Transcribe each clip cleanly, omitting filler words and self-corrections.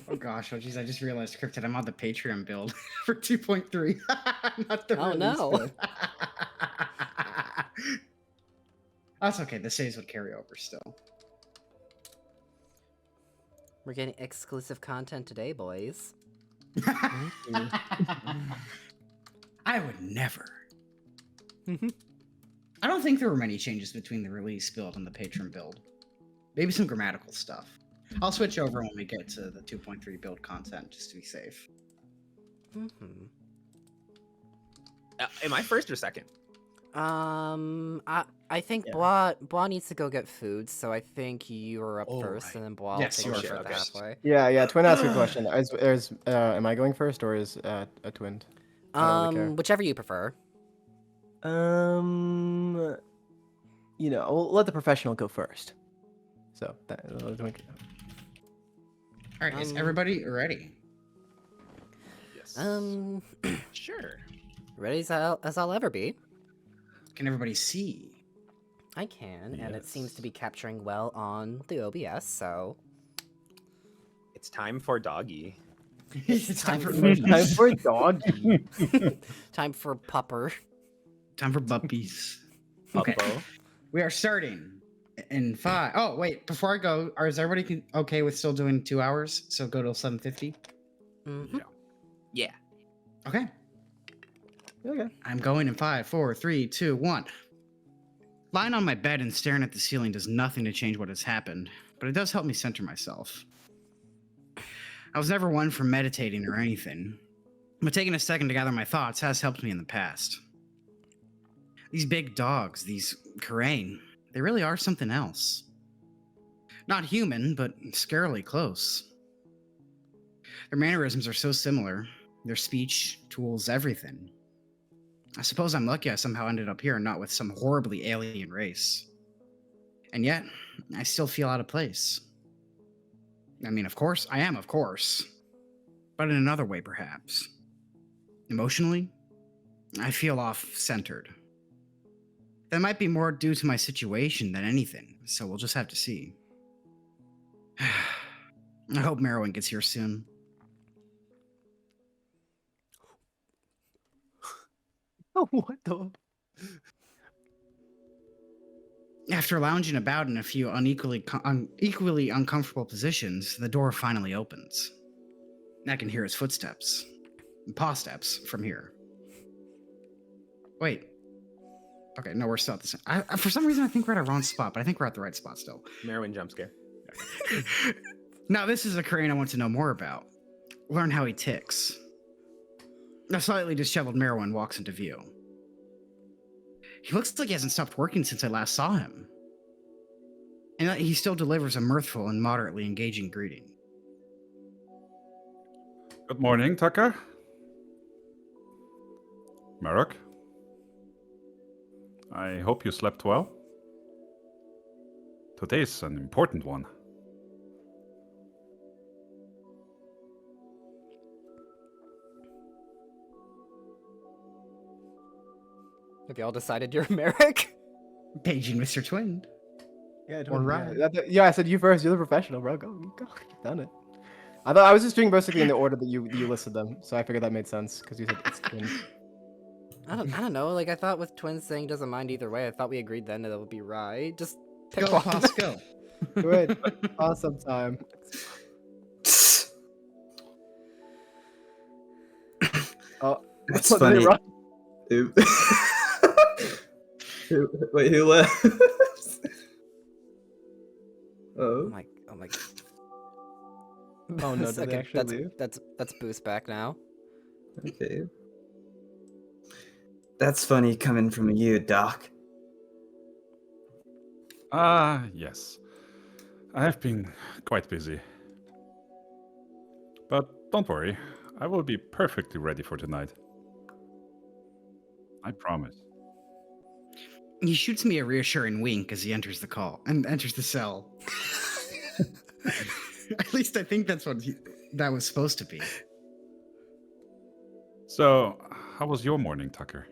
Oh gosh, oh geez, I just realized, Cryptid, I'm on the Patreon build for 2.3, not the Oh, release no. build. That's okay, the saves would carry over still. We're getting exclusive content today, boys. I would never. I don't think there were many changes between the release build and the Patreon build. Maybe some grammatical stuff. I'll switch over when we get to the 2.3 build content, just to be safe. Mm-hmm. Am I first or second? I think Bois needs to go get food, so I think you're up first, right. and then Bois Yes, will you take are over first. halfway. Yeah. Twin asked a question. Am I going first or is a Twin? I don't really care. Whichever you prefer. We'll let the professional go first. So All right, is everybody ready? Yes. Sure. Ready as I'll ever be. Can everybody see? I can, and it seems to be capturing well on the OBS, so... It's time for doggy. It's time for time for doggy. Time for pupper. Time for puppies. Okay, we are starting in 5. Oh wait, before I go, is everybody okay with still doing 2 hours? So go till 7:50. Mm-hmm. Yeah. Okay. Okay. I'm going in 5, 4, 3, 2, 1. Lying on my bed and staring at the ceiling does nothing to change what has happened, but it does help me center myself. I was never one for meditating or anything, but taking a second to gather my thoughts has helped me in the past. These big dogs, these Karain, they really are something else. Not human, but scarily close. Their mannerisms are so similar, their speech, tools, everything. I suppose I'm lucky I somehow ended up here and not with some horribly alien race. And yet, I still feel out of place. I mean, of course, I am, of course. But in another way, perhaps. Emotionally, I feel off-centered. That might be more due to my situation than anything, so we'll just have to see. I hope Marrowyn gets here soon. Oh, what the? After lounging about in a few equally uncomfortable positions, the door finally opens. I can hear his footsteps. Paw steps from here. Wait. Okay, no, we're still at the same. For some reason, I think we're at a wrong spot, but I think we're at the right spot still. Marrowyn jump scare. Now, this is a Karain I want to know more about. Learn how he ticks. A slightly disheveled Marrowyn walks into view. He looks like he hasn't stopped working since I last saw him. And yet he still delivers a mirthful and moderately engaging greeting. Good morning, Tucker. Marruk. I hope you slept well. Today's an important one. Have y'all decided you're Marruk? Paging Mr. Twin. Yeah, Or Rhoun. I said you first. You're the professional, bro. Go. You've done it. I thought I was just doing basically in the order that you listed them, so I figured that made sense because you said it's Twin. I don't know. Like, I thought with twins saying doesn't mind either way, I thought we agreed then that it would be right. Just pick Go, one. Poss, go. Good. Awesome time. Oh, It's look, funny. they run. Wait, who left? Oh Oh, my. Oh no, did they actually leave? That's Boost back now. okay. That's funny coming from you, Doc. Ah, yes. I have been quite busy. But don't worry, I will be perfectly ready for tonight. I promise. He shoots me a reassuring wink as he enters the cell. At least I think that's what that was supposed to be. So, how was your morning, Tucker?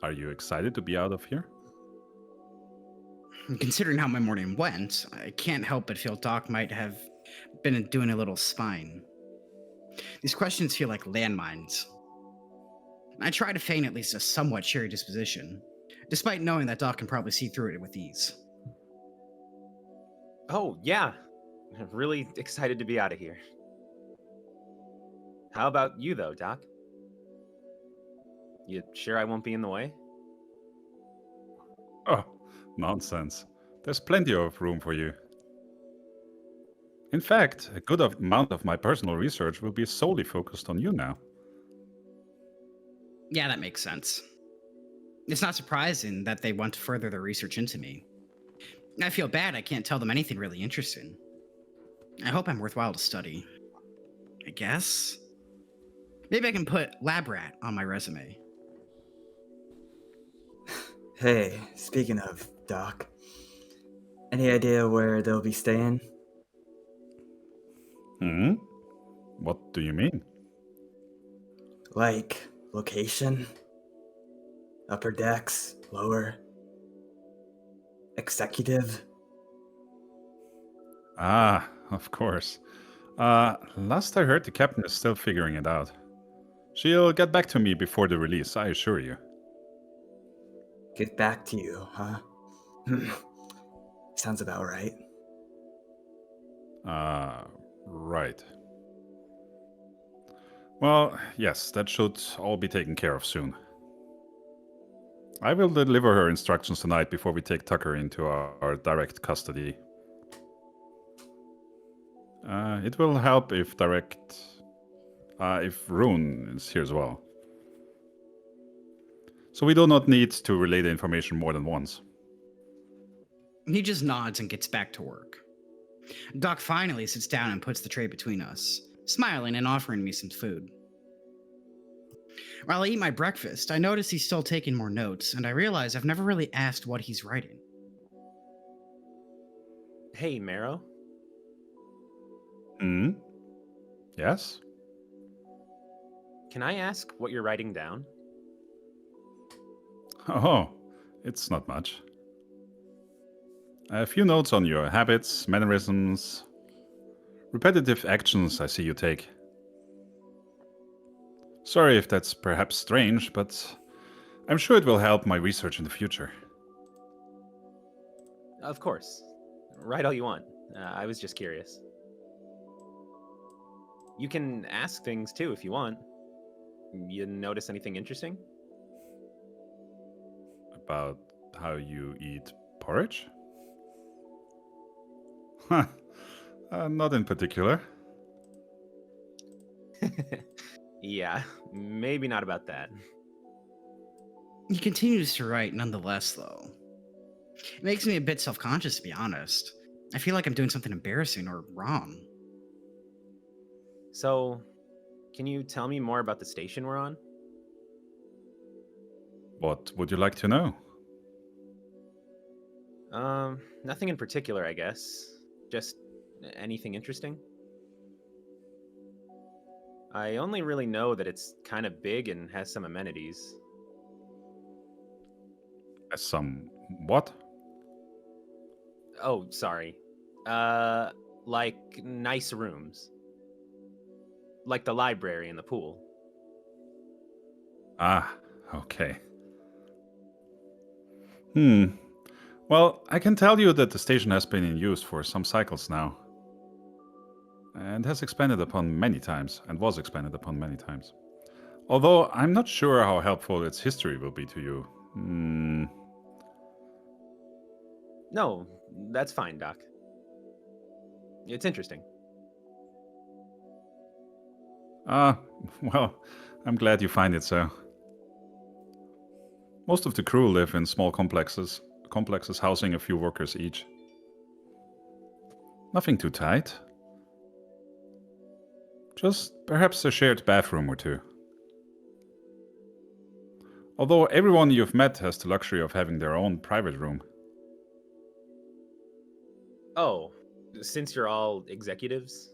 Are you excited to be out of here? And considering how my morning went, I can't help but feel Doc might have been doing a little spying. These questions feel like landmines. I try to feign at least a somewhat cheery disposition, despite knowing that Doc can probably see through it with ease. Oh, yeah. I'm really excited to be out of here. How about you, though, Doc? You sure I won't be in the way? Oh, nonsense. There's plenty of room for you. In fact, a good amount of my personal research will be solely focused on you now. Yeah, that makes sense. It's not surprising that they want to further their research into me. I feel bad I can't tell them anything really interesting. I hope I'm worthwhile to study. I guess? Maybe I can put lab rat on my resume. Hey, speaking of, Doc. Any idea where they'll be staying? Hmm? What do you mean? Like, location? Upper decks? Lower? Executive? Ah, of course. Last I heard, the captain is still figuring it out. She'll get back to me before the release, I assure you. Get back to you, huh? Sounds about right. Right. Well, yes, that should all be taken care of soon. I will deliver her instructions tonight before we take Tucker into our direct custody. It will help if Rhoun is here as well. So we do not need to relay the information more than once. He just nods and gets back to work. Doc finally sits down and puts the tray between us, smiling and offering me some food. While I eat my breakfast, I notice he's still taking more notes, and I realize I've never really asked what he's writing. Hey, Marrow. Hmm? Yes? Can I ask what you're writing down? Oh, it's not much. A few notes on your habits, mannerisms, repetitive actions I see you take. Sorry if that's perhaps strange, but I'm sure it will help my research in the future. Of course. Write all you want. I was just curious. You can ask things too if you want. You notice anything interesting? About how you eat porridge? Huh. Not in particular. Yeah, maybe not about that. He continues to write nonetheless, though. It makes me a bit self-conscious, to be honest. I feel like I'm doing something embarrassing or wrong. So, can you tell me more about the station we're on? What would you like to know? Nothing in particular, I guess. Just anything interesting? I only really know that it's kind of big and has some amenities. Some what? Oh, sorry. Like nice rooms. Like the library and the pool. Ah, okay. Well, I can tell you that the station has been in use for some cycles now. And has expanded upon many times, and was expanded upon many times. Although I'm not sure how helpful its history will be to you. No, that's fine, Doc. It's interesting. Well, I'm glad you find it so. Most of the crew live in small complexes housing a few workers each. Nothing too tight. Just perhaps a shared bathroom or two. Although everyone you've met has the luxury of having their own private room. Oh, since you're all executives?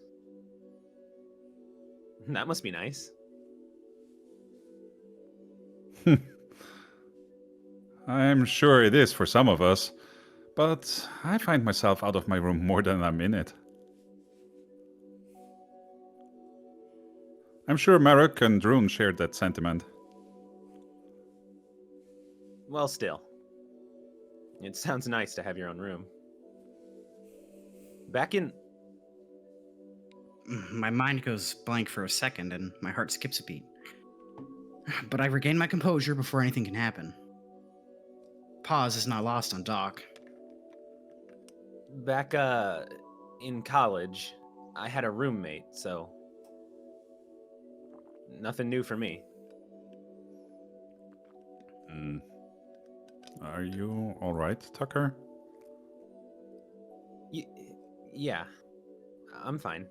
That must be nice. I'm sure it is for some of us, but I find myself out of my room more than I'm in it. I'm sure Marruk and Rhoun shared that sentiment. Well, still. It sounds nice to have your own room. Back in... My mind goes blank for a second, and my heart skips a beat. But I regain my composure before anything can happen. Pause is not lost on Doc. Back, in college, I had a roommate, so... Nothing new for me. Are you alright, Tucker? Yeah. I'm fine.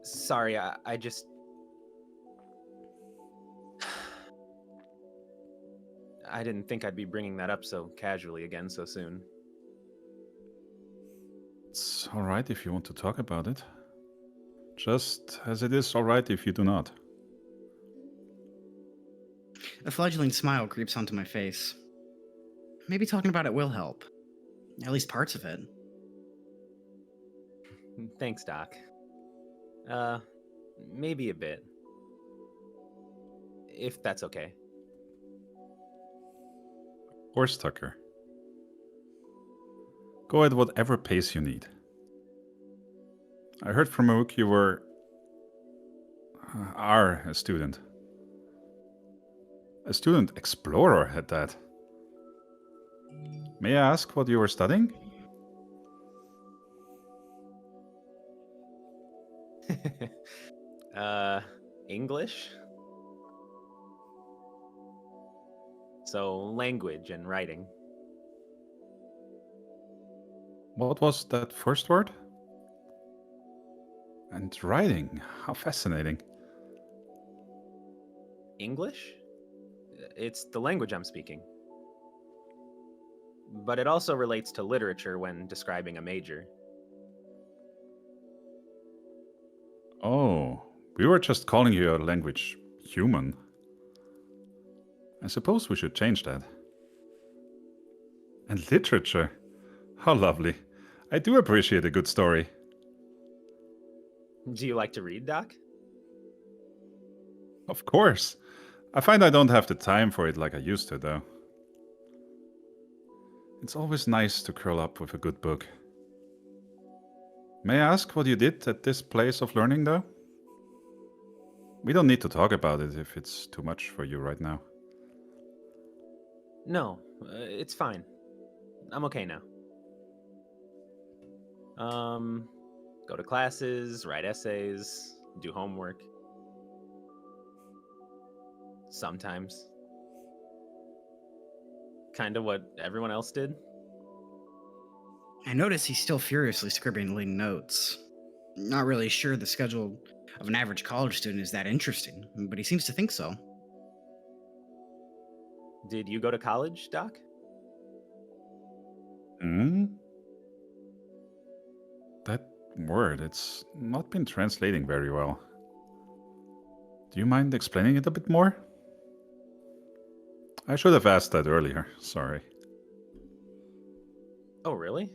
Sorry, I just... I didn't think I'd be bringing that up so casually again so soon. It's alright if you want to talk about it. Just as it is alright if you do not. A fledgling smile creeps onto my face. Maybe talking about it will help. At least parts of it. Thanks, Doc. Maybe a bit. If that's okay. Of course, Tucker. Go at whatever pace you need. I heard from Marruk you are a student. A student explorer at that. May I ask what you were studying? English? So, language and writing. What was that first word? And writing. How fascinating. English? It's the language I'm speaking. But it also relates to literature when describing a major. Oh, we were just calling your language human. I suppose we should change that. And literature. How lovely. I do appreciate a good story. Do you like to read, Doc? Of course. I find I don't have the time for it like I used to, though. It's always nice to curl up with a good book. May I ask what you did at this place of learning, though? We don't need to talk about it if it's too much for you right now. No, it's fine. I'm okay now. Go to classes, write essays, do homework. Sometimes. Kinda what everyone else did. I notice he's still furiously scribbling notes. Not really sure the schedule of an average college student is that interesting, but he seems to think so. Did you go to college, Doc? That word, it's not been translating very well. Do you mind explaining it a bit more? I should have asked that earlier, sorry. Oh, really?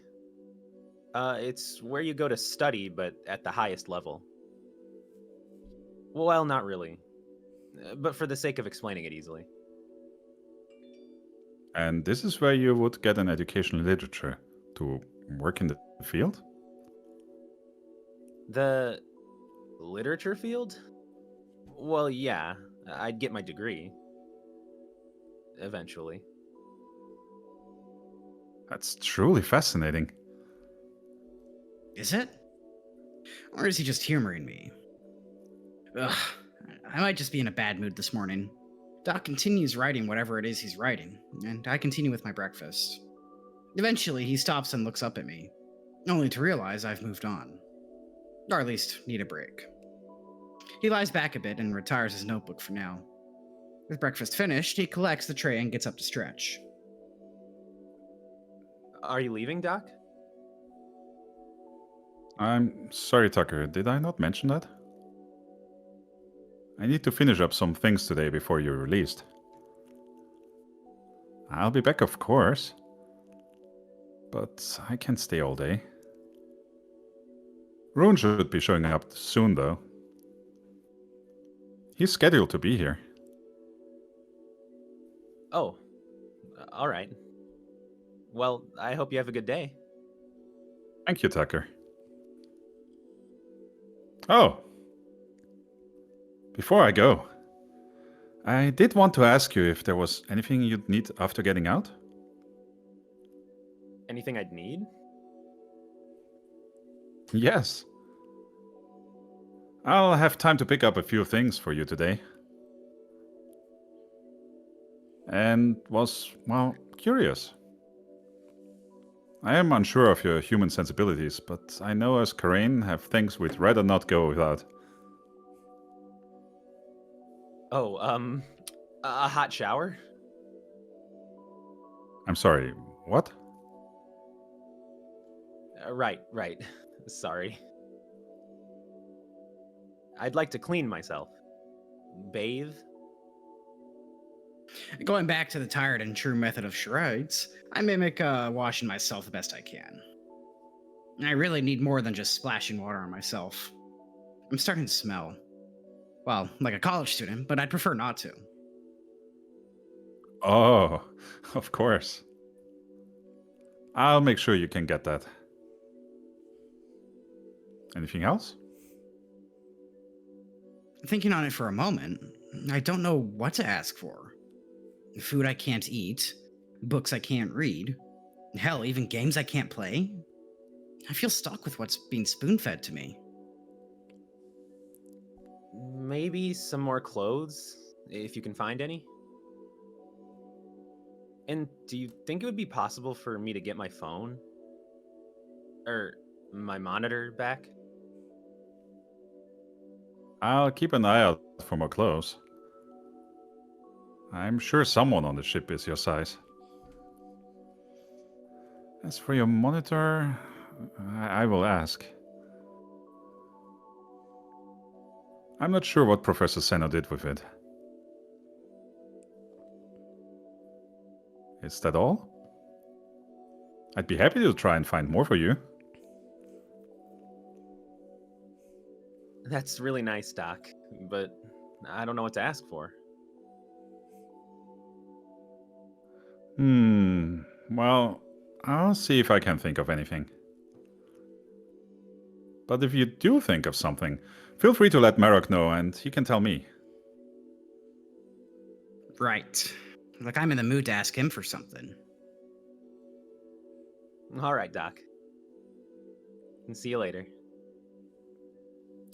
It's where you go to study, but at the highest level. Well, not really. But for the sake of explaining it easily. And this is where you would get an education in literature to work in the field? The literature field? Well, yeah, I'd get my degree. Eventually. That's truly fascinating. Is it? Or is he just humoring me? Ugh, I might just be in a bad mood this morning. Doc continues writing whatever it is he's writing, and I continue with my breakfast. Eventually, he stops and looks up at me, only to realize I've moved on. Or at least, need a break. He lies back a bit and retires his notebook for now. With breakfast finished, he collects the tray and gets up to stretch. Are you leaving, Doc? I'm sorry, Tucker, did I not mention that? I need to finish up some things today before you're released. I'll be back, of course. but I can't stay all day. Rhoun should be showing up soon, though. He's scheduled to be here. Oh, all right. Well, I hope you have a good day. Thank you, Tucker. Oh. Before I go, I did want to ask you if there was anything you'd need after getting out? Anything I'd need? Yes. I'll have time to pick up a few things for you today. And was, well, curious. I am unsure of your human sensibilities, but I know us Karain have things we'd rather not go without. Oh, a hot shower? I'm sorry, what? Right. Sorry. I'd like to clean myself. Bathe? Going back to the tired and true method of charades, I mimic washing myself the best I can. I really need more than just splashing water on myself. I'm starting to smell. Well, like a college student, but I'd prefer not to. Oh, of course. I'll make sure you can get that. Anything else? Thinking on it for a moment, I don't know what to ask for. Food I can't eat, books I can't read, hell, even games I can't play. I feel stuck with what's being spoon-fed to me. Maybe some more clothes, if you can find any? And do you think it would be possible for me to get my phone? Or my monitor back? I'll keep an eye out for more clothes. I'm sure someone on the ship is your size. As for your monitor, I will ask. I'm not sure what Professor Seno did with it. Is that all? I'd be happy to try and find more for you. That's really nice, Doc, but I don't know what to ask for. Well, I'll see if I can think of anything. But if you do think of something, feel free to let Marruk know and he can tell me. Right. Like I'm in the mood to ask him for something. All right, Doc. And see you later.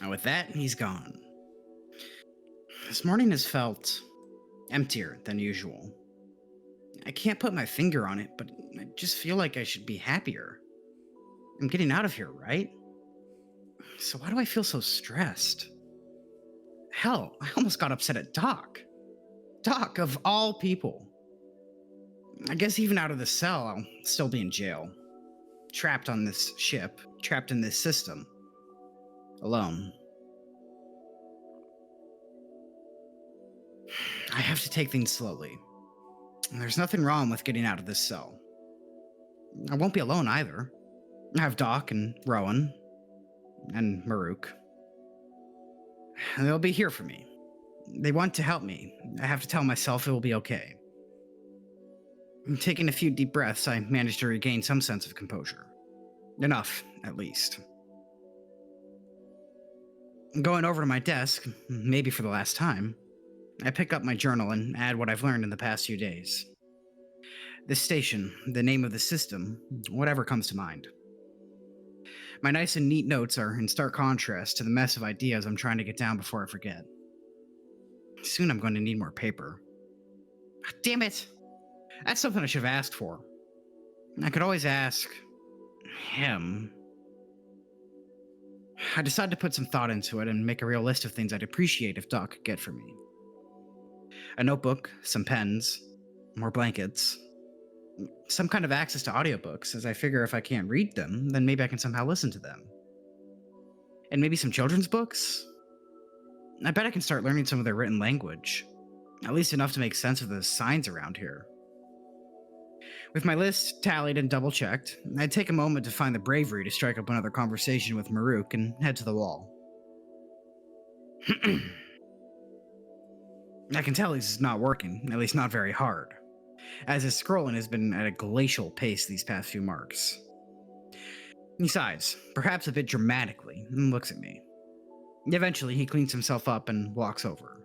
And with that, he's gone. This morning has felt emptier than usual. I can't put my finger on it, but I just feel like I should be happier. I'm getting out of here, right? So why do I feel so stressed? Hell, I almost got upset at Doc. Doc, of all people. I guess even out of the cell, I'll still be in jail. Trapped on this ship, trapped in this system. Alone. I have to take things slowly. There's nothing wrong with getting out of this cell. I won't be alone either. I have Doc and Rhoun and Marruk. They'll be here for me. They want to help me. I have to tell myself it will be okay. Taking a few deep breaths, I managed to regain some sense of composure. Enough, at least. Going over to my desk, maybe for the last time, I pick up my journal and add what I've learned in the past few days. This station, the name of the system, whatever comes to mind. My nice and neat notes are in stark contrast to the mess of ideas I'm trying to get down before I forget. Soon I'm going to need more paper. Damn it! That's something I should have asked for. I could always ask him. I decided to put some thought into it and make a real list of things I'd appreciate if Doc could get for me. A notebook, some pens, more blankets, some kind of access to audiobooks, as I figure if I can't read them, then maybe I can somehow listen to them. And maybe some children's books? I bet I can start learning some of their written language, at least enough to make sense of the signs around here. With my list tallied and double checked, I'd take a moment to find the bravery to strike up another conversation with Marruk and head to the wall. I can tell he's not working, at least not very hard, as his scrolling has been at a glacial pace these past few marks. He sighs, perhaps a bit dramatically, and looks at me. Eventually, he cleans himself up and walks over.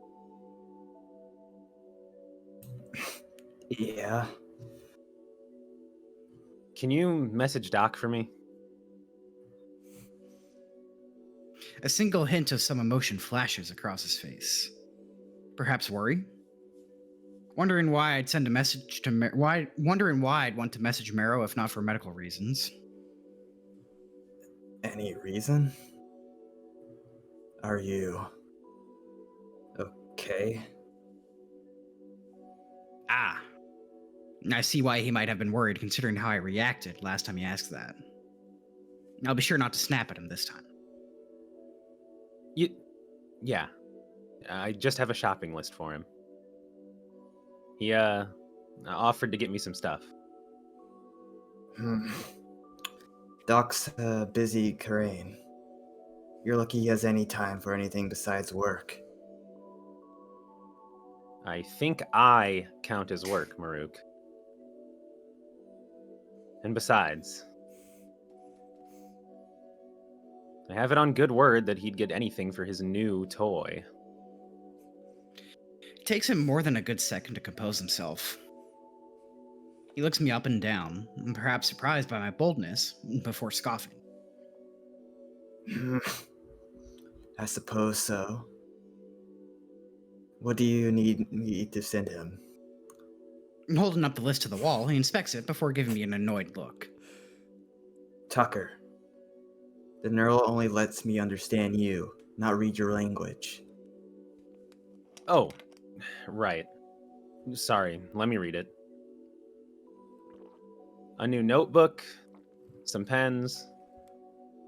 Yeah. Can you message Doc for me? A single hint of some emotion flashes across his face. Perhaps worry? Wondering why I'd send a message to wondering why I'd want to message Marrow if not for medical reasons. Any reason? Are you okay? Ah. I see why he might have been worried considering how I reacted last time he asked that. I'll be sure not to snap at him this time. Yeah. I just have a shopping list for him. He offered to get me some stuff. Doc's a busy crane. You're lucky he has any time for anything besides work. I think I count as work, Marruk. And besides, I have it on good word that he'd get anything for his new toy. It takes him more than a good second to compose himself. He looks me up and down, and perhaps surprised by my boldness, before scoffing. I suppose so. What do you need me to send him? Holding up the list to the wall, he inspects it before giving me an annoyed look. Tucker. The neural only lets me understand you, not read your language. Oh, right. Sorry, let me read it. A new notebook, some pens,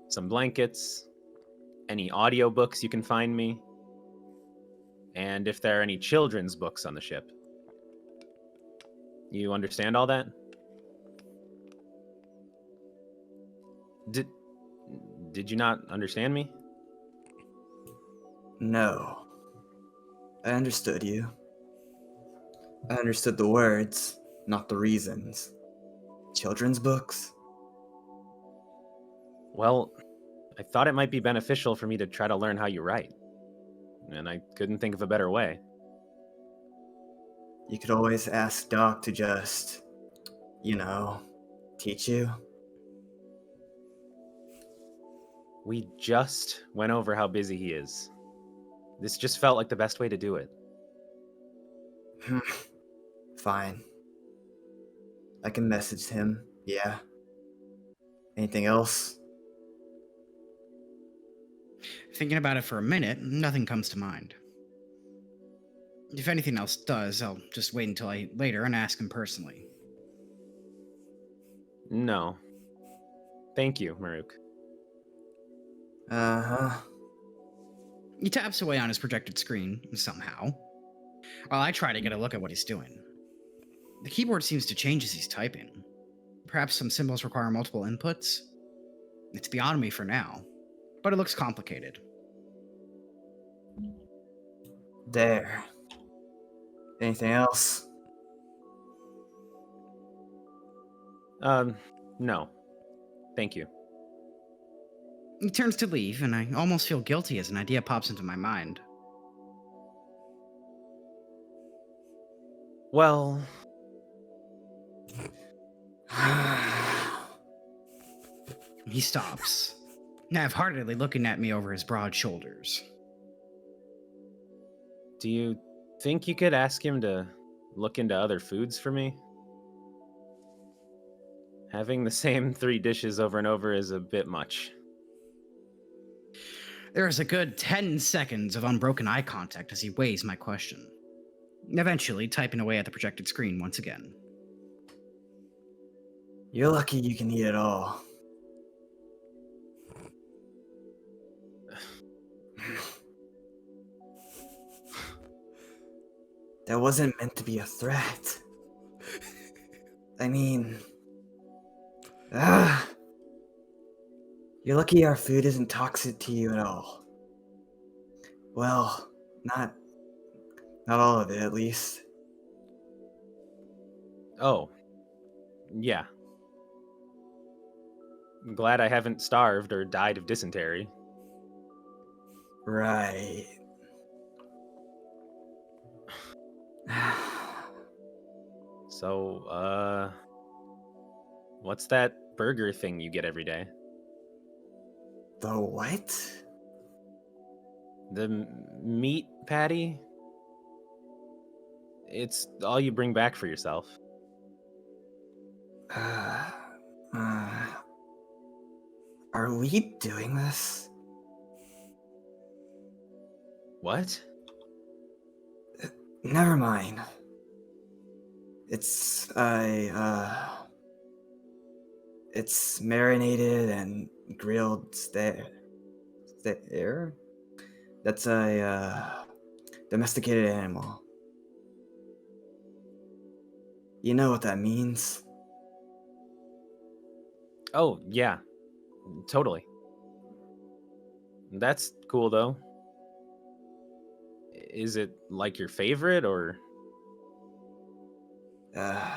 some blankets, any audiobooks you can find me, and if there are any children's books on the ship. You understand all that? Did you not understand me? No. I understood you. I understood the words, not the reasons. Children's books? Well, I thought it might be beneficial for me to try to learn how you write. And I couldn't think of a better way. You could always ask Doc to just, teach you. We just went over how busy he is. This just felt like the best way to do it. Fine. I can message him, yeah. Anything else? Thinking about it for a minute, nothing comes to mind. If anything else does, I'll just wait until later and ask him personally. No. Thank you, Marruk. Uh-huh. He taps away on his projected screen, somehow, while I try to get a look at what he's doing. The keyboard seems to change as he's typing. Perhaps some symbols require multiple inputs? It's beyond me for now, but it looks complicated. There. Anything else? No. Thank you. He turns to leave, and I almost feel guilty as an idea pops into my mind. Well, He stops, half-heartedly looking at me over his broad shoulders. do you think you could ask him to look into other foods for me? Having the same 3 dishes over and over is a bit much. There is a good 10 seconds of unbroken eye contact as he weighs my question, eventually typing away at the projected screen once again. You're lucky you can eat it all. That wasn't meant to be a threat. I mean, ah, you're lucky our food isn't toxic to you at all. Well, not all of it, at least. Oh, yeah. I'm glad I haven't starved or died of dysentery. Right. So, what's that burger thing you get every day? The what? The meat patty? It's all you bring back for yourself. Uh, uh, are we doing this? What? Never mind. It's marinated and grilled stare. That's a domesticated animal. You know what that means? Oh, yeah. Totally. That's cool, though. Is it like your favorite, or... Uh,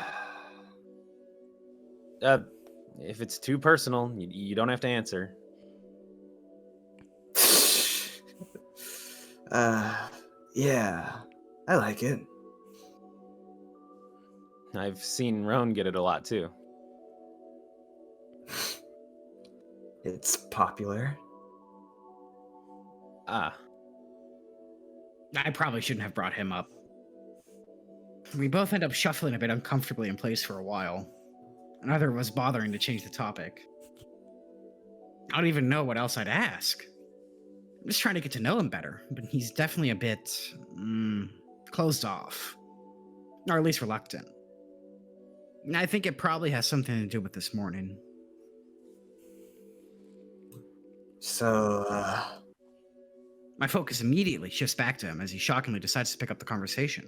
if it's too personal, you don't have to answer. yeah, I like it. I've seen Rhoun get it a lot, too. It's popular. Ah, I probably shouldn't have brought him up. We both end up shuffling a bit uncomfortably in place for a while. Neither of us bothering to change the topic. I don't even know what else I'd ask. I'm just trying to get to know him better, but he's definitely a bit closed off. Or at least reluctant. And I think it probably has something to do with this morning. So, My focus immediately shifts back to him as he shockingly decides to pick up the conversation.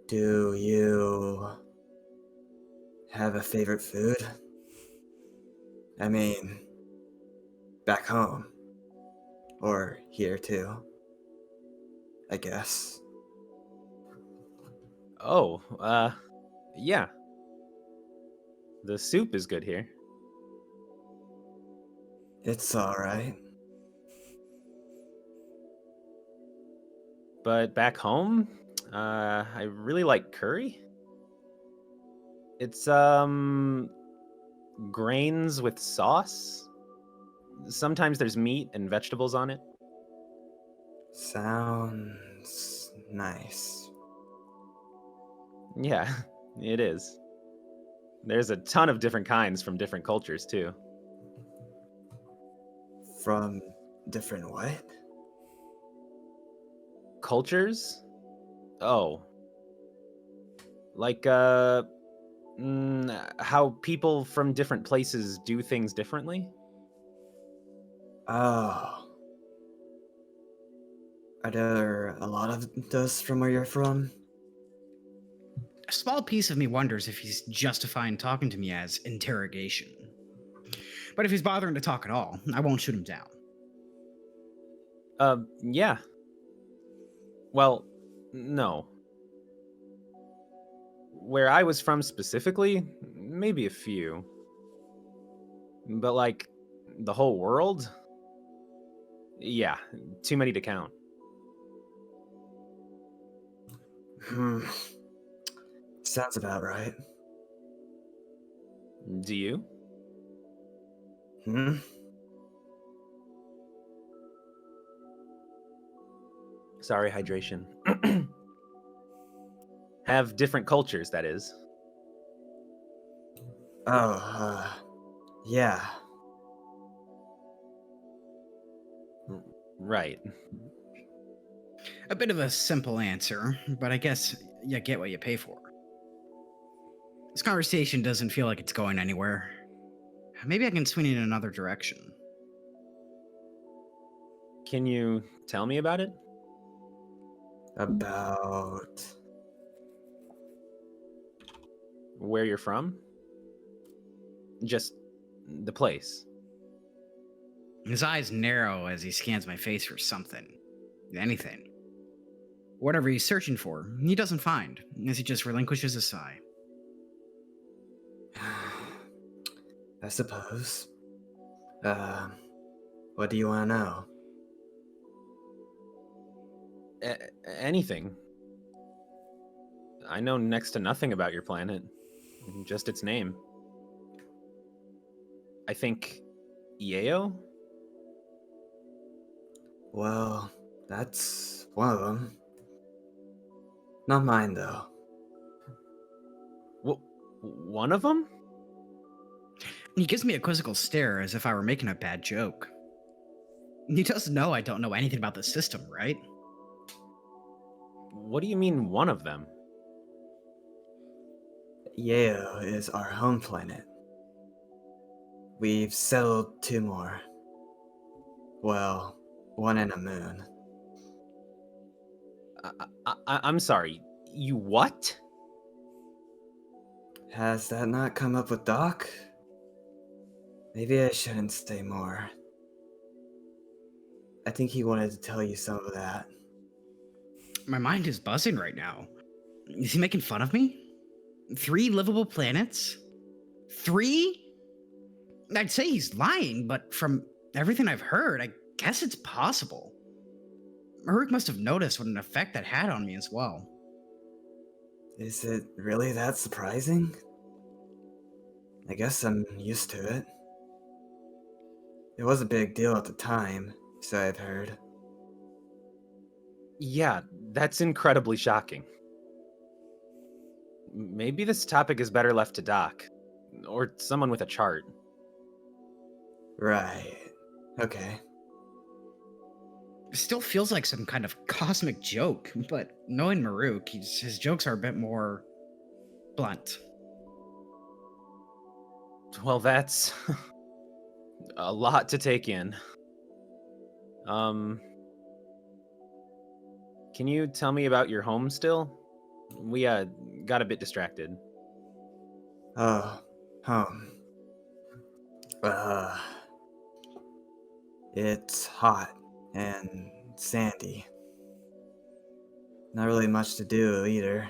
do you have a favorite food? I mean, back home. Or here too. I guess. oh, yeah. The soup is good here. It's alright. But back home, I really like curry. It's, grains with sauce. Sometimes there's meat and vegetables on it. Sounds nice. Yeah, it is. There's a ton of different kinds from different cultures, too. From different what? Cultures? Oh. Like, how people from different places do things differently? Oh. Are there a lot of those from where you're from? A small piece of me wonders if he's justifying talking to me as interrogation. But if he's bothering to talk at all, I won't shoot him down. Yeah. Well, no. Where I was from specifically, maybe a few. But like, the whole world? Yeah, too many to count. Sounds about right. Do you? Hmm? Sorry, hydration. Have different cultures, that is. Oh, yeah. Right. A bit of a simple answer, but I guess you get what you pay for. This conversation doesn't feel like it's going anywhere. Maybe I can swing it in another direction. Can you tell me about it? About... Where you're from? Just the place. His eyes narrow as he scans my face for something. Anything. Whatever he's searching for, he doesn't find, as he just relinquishes a sigh. I suppose. What do you want to know? Anything. I know next to nothing about your planet, just its name. I think Yeo? Well, that's one of them. Not mine, though. One of them? He gives me a quizzical stare as if I were making a bad joke. He does know I don't know anything about the system, right? What do you mean, one of them? Yeo is our home planet. We've settled 2 more. Well, 1 and a moon. I'm sorry. You what? Has that not come up with Doc? Maybe I shouldn't say more. I think he wanted to tell you some of that. My mind is buzzing right now. Is he making fun of me? 3 livable planets? 3? I'd say he's lying, but from everything I've heard, I guess it's possible. Marruk must have noticed what an effect that had on me as well. Is it really that surprising? I guess I'm used to it. It was a big deal at the time, so I've heard. Yeah, that's incredibly shocking. Maybe this topic is better left to Doc, or someone with a chart. Right. Okay. It still feels like some kind of cosmic joke, but knowing Marruk, his jokes are a bit more blunt. Well, that's a lot to take in. Can you tell me about your home still? We, got a bit distracted. Oh, home. It's hot and sandy. Not really much to do either.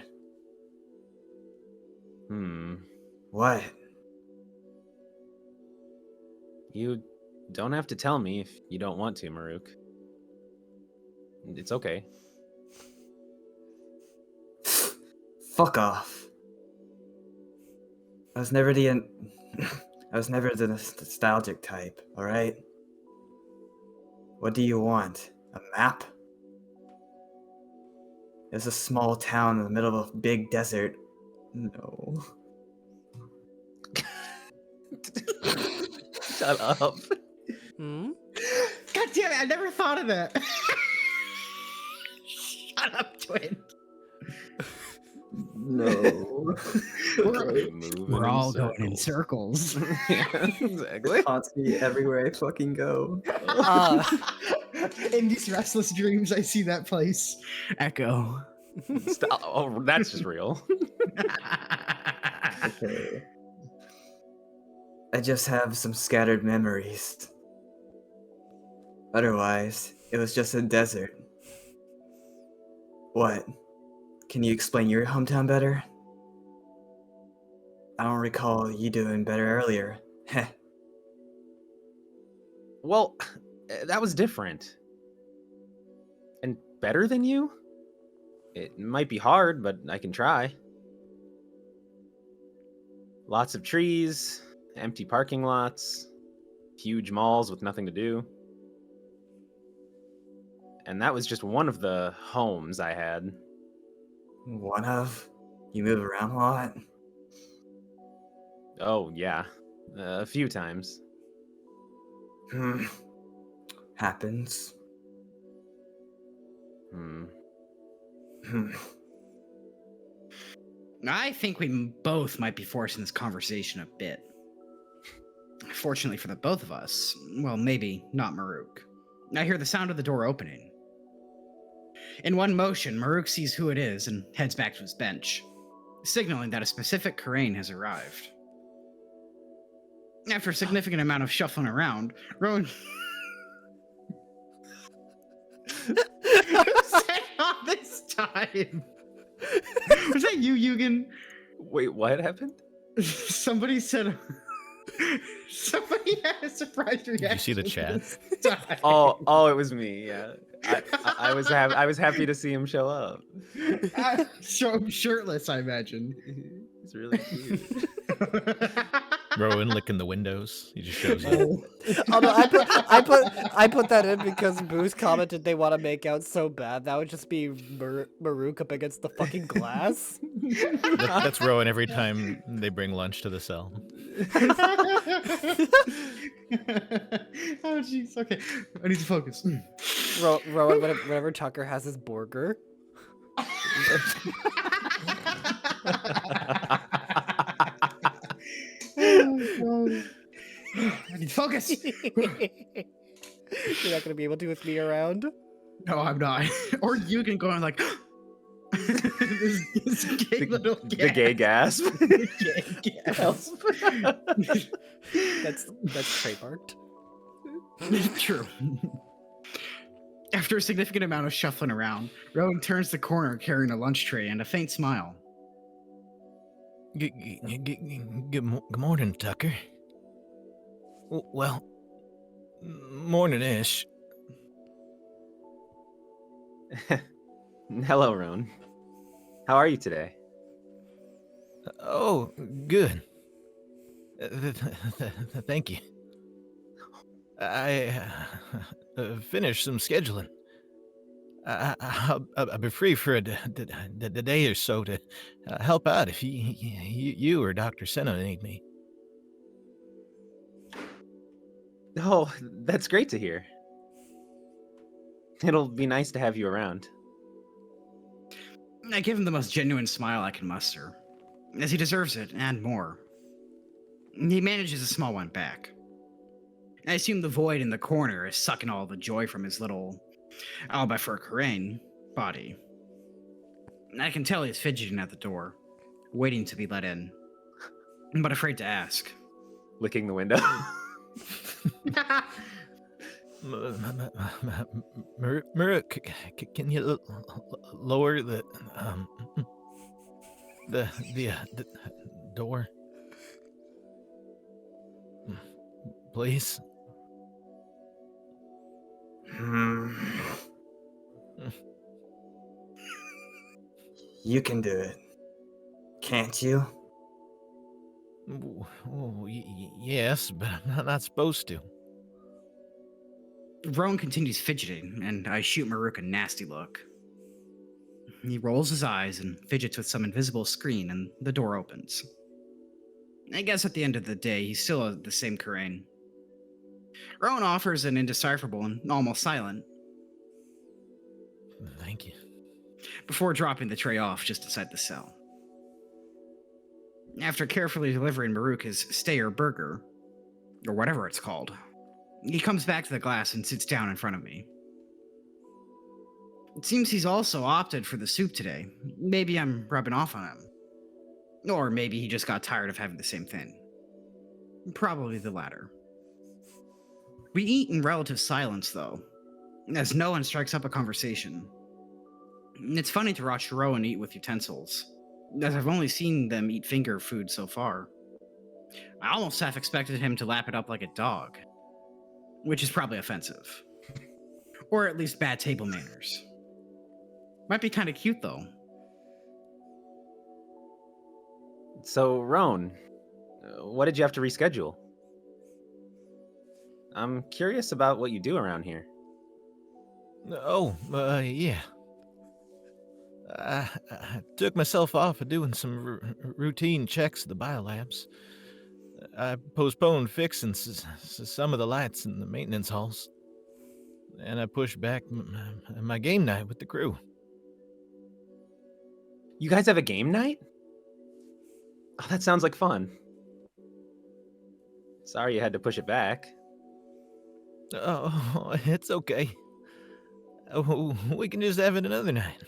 What? You don't have to tell me if you don't want to, Marruk. It's okay. Fuck off. I was never the nostalgic type, alright? What do you want? A map? It's a small town in the middle of a big desert. No. Shut up. Hmm? God damn it, I never thought of that. Shut up, Twin. No. We're all going in circles. Yeah, exactly. Haunts me everywhere I fucking go. In these restless dreams, I see that place. Echo. Stop. Oh, that's just real. Okay. I just have some scattered memories. Otherwise, it was just a desert. What? Can you explain your hometown better? I don't recall you doing better earlier. Heh. Well, that was different. And better than you? It might be hard, but I can try. Lots of trees, empty parking lots, huge malls with nothing to do. And that was just one of the homes I had. One of? You move around a lot? Oh, yeah. A few times. Happens. I think we both might be forcing this conversation a bit. Fortunately for the both of us, well, maybe not Marruk. I hear the sound of the door opening. In one motion, Marruk sees who it is and heads back to his bench. signaling that a specific Karain has arrived. After a significant amount of shuffling around, Rhoun said all this time. Was that you, Yugen? Wait, what happened? Somebody said. Somebody had a surprise reaction. Did you see the chat? this time. Oh, it was me. Yeah, I was happy to see him show up. Show him shirtless, I imagine. He's really cute. Rhoun licking the windows. He just shows up. Although I put that in because Booze commented they want to make out so bad. That would just be Marruk up against the fucking glass. That's Rhoun every time they bring lunch to the cell. Oh jeez. Okay, I need to focus. Rhoun, whenever Tucker has his burger. Oh, I need to focus. You're not gonna be able to with me around. No, I'm not. Or you can go on like this gay little The gay gasp. The gay gasp. That's trademarked. True. After a significant amount of shuffling around, Rhoun turns the corner carrying a lunch tray and a faint smile. Good morning, Tucker. Well, morning-ish. Hello, Rhoun. How are you today? Oh, good. Thank you. I finished some scheduling. I'll be free for a day or so to help out if you or Dr. Senna need me. Oh, that's great to hear. It'll be nice to have you around. I give him the most genuine smile I can muster, as he deserves it and more. He manages a small one back. I assume the void in the corner is sucking all the joy from his little, albeit for a Karain, body. I can tell he's fidgeting at the door, waiting to be let in, but afraid to ask. Licking the window. Marruk, can you lower the door, please? You can do it. Can't you? Yes, but I'm not supposed to. Rhoun continues fidgeting, and I shoot Marruk a nasty look. He rolls his eyes and fidgets with some invisible screen, and the door opens. I guess at the end of the day, he's still the same Karain. Rhoun offers an indecipherable and almost silent, Thank you. before dropping the tray off just inside the cell. After carefully delivering Marruk his Stayer burger, or whatever it's called, he comes back to the glass and sits down in front of me. It seems he's also opted for the soup today. Maybe I'm rubbing off on him. Or maybe he just got tired of having the same thing. Probably the latter. We eat in relative silence, though, as no one strikes up a conversation. It's funny to watch Rhoun eat with utensils, as I've only seen them eat finger food so far. I almost half expected him to lap it up like a dog, which is probably offensive. Or at least bad table manners. Might be kind of cute, though. So, Rhoun, what did you have to reschedule? I'm curious about what you do around here. Yeah. I took myself off of doing some routine checks at the biolabs. I postponed fixing some of the lights in the maintenance halls. And I pushed back my game night with the crew. You guys have a game night? Oh, that sounds like fun. Sorry you had to push it back. Oh, it's okay. Oh, we can just have it another night.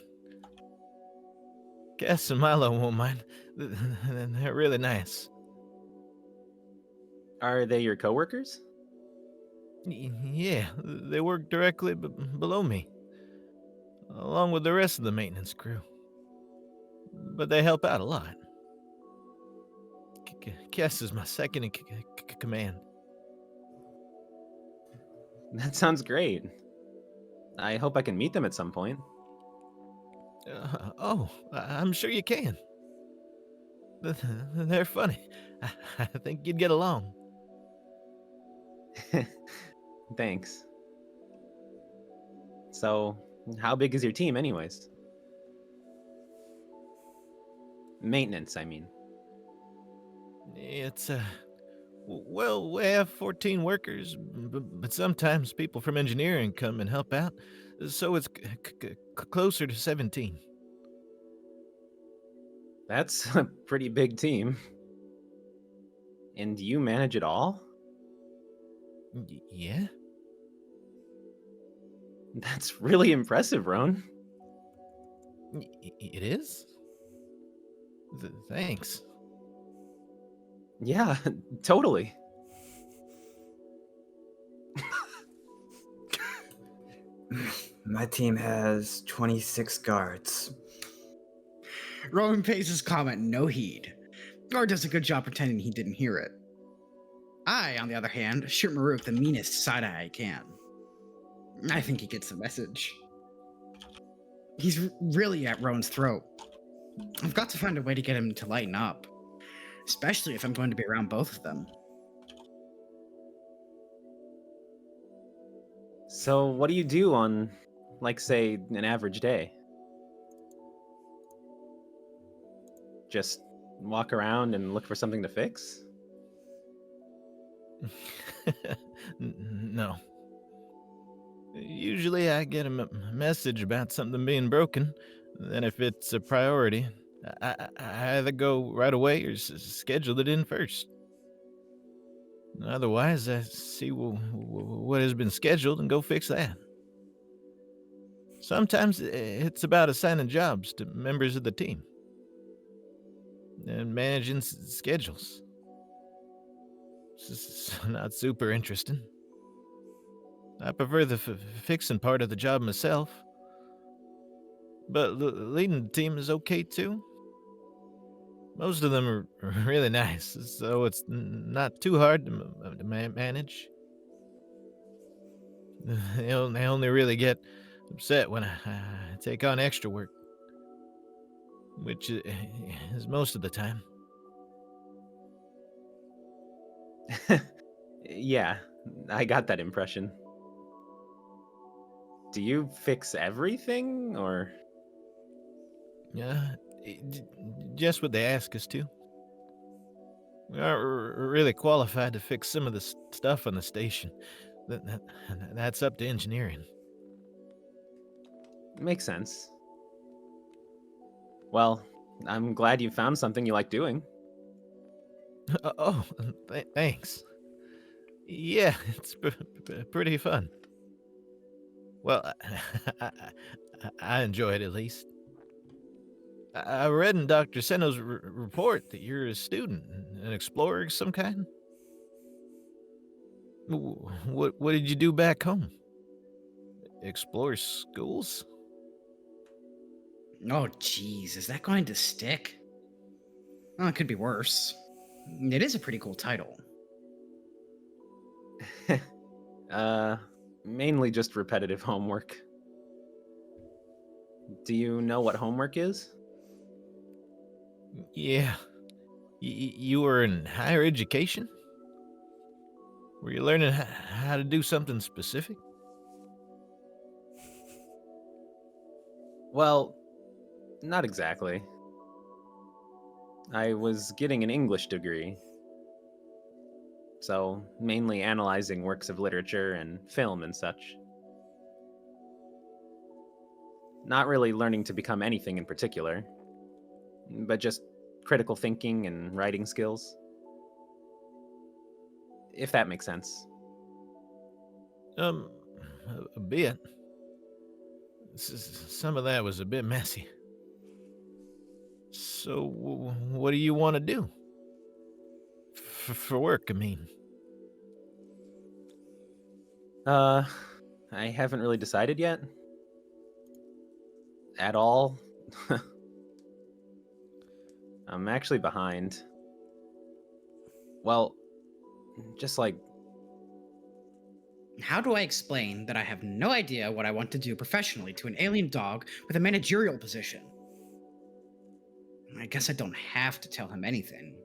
Cass and Milo won't mind. They're really nice. Are they your coworkers? Yeah, they work directly below me, along with the rest of the maintenance crew. But they help out a lot. Cass is my second in command. That sounds great. I hope I can meet them at some point. I'm sure you can. They're funny. I think you'd get along. Thanks. So, how big is your team, anyways? Maintenance, I mean. It's, well, we have 14 workers, but sometimes people from engineering come and help out, so it's closer to 17. That's a pretty big team. And do you manage it all? Yeah? That's really impressive, Rhoun. It is? Thanks. Yeah, totally. My team has 26 guards. Rhoun pays his comment no heed, or does a good job pretending he didn't hear it. I, on the other hand, shoot Marruk the meanest side-eye I can. I think he gets the message. He's really at Rhoun's throat. I've got to find a way to get him to lighten up, especially if I'm going to be around both of them. So, what do you do on, like, say, an average day? Just walk around and look for something to fix? No. Usually I get a message about something being broken. Then if it's a priority, I either go right away or schedule it in first. Otherwise, I see what has been scheduled and go fix that. Sometimes it's about assigning jobs to members of the team and managing schedules. It's not super interesting. I prefer the fixing part of the job myself. But leading the team is okay too. Most of them are really nice, so it's not too hard to manage. They only really get upset when I take on extra work, which is most of the time. Yeah, I got that impression. Do you fix everything, or? Yeah, just what they ask us to. We aren't really qualified to fix some of the stuff on the station. That's up to engineering. Makes sense. Well, I'm glad you found something you like doing. Oh, thanks. Yeah, it's pretty fun. Well, I enjoy it at least. I read in Dr. Seno's report that you're a student, an explorer of some kind. What did you do back home? Explore schools? Oh, jeez, is that going to stick? Oh, it could be worse. It is a pretty cool title. Mainly just repetitive homework. Do you know what homework is? Yeah. You were in higher education? Were you learning how to do something specific? Well, not exactly. I was getting an English degree. So, mainly analyzing works of literature and film and such. Not really learning to become anything in particular, but just critical thinking and writing skills. If that makes sense. A bit. Some of that was a bit messy. So, what do you want to do? For work, I mean. I haven't really decided yet. At all. I'm actually behind. Well, just like, How do I explain that I have no idea what I want to do professionally to an alien dog with a managerial position? I guess I don't have to tell him anything.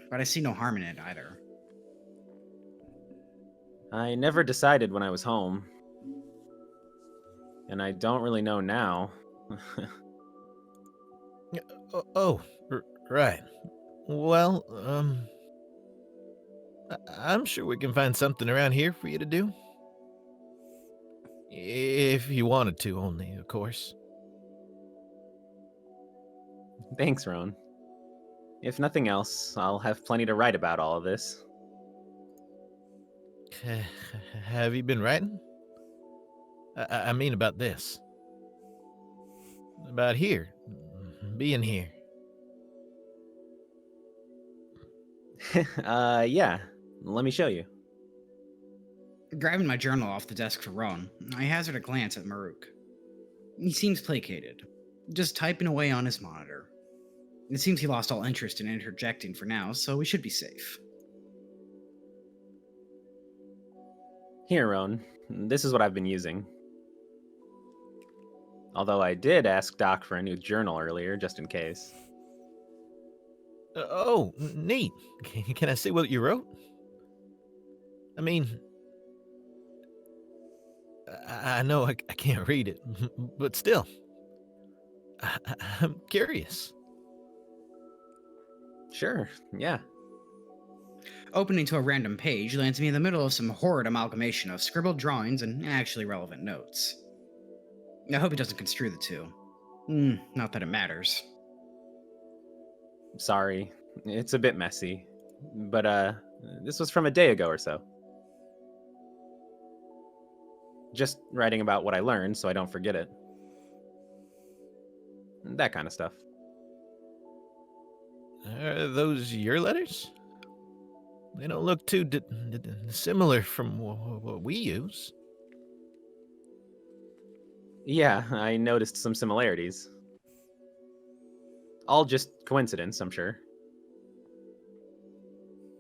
But I see no harm in it either. I never decided when I was home. And I don't really know now. Right. Well, I'm sure we can find something around here for you to do. If you wanted to, only, of course. Thanks, Rhoun. If nothing else, I'll have plenty to write about all of this. Have you been writing? I mean about this. About here. Being here. Yeah. Let me show you. Grabbing my journal off the desk for Rhoun, I hazard a glance at Marruk. He seems placated, just typing away on his monitor. It seems he lost all interest in interjecting for now, so we should be safe. Here, Rhoun. This is what I've been using. Although I did ask Doc for a new journal earlier, just in case. Neat. Can I see what you wrote? I mean, I know I can't read it, but still, I'm curious. Sure, yeah. Opening to a random page lands me in the middle of some horrid amalgamation of scribbled drawings and actually relevant notes. I hope he doesn't construe the two. Not that it matters. Sorry. It's a bit messy. But, this was from a day ago or so. Just writing about what I learned so I don't forget it. That kind of stuff. Are those your letters? They don't look too similar from what we use. Yeah, I noticed some similarities. All just coincidence, I'm sure.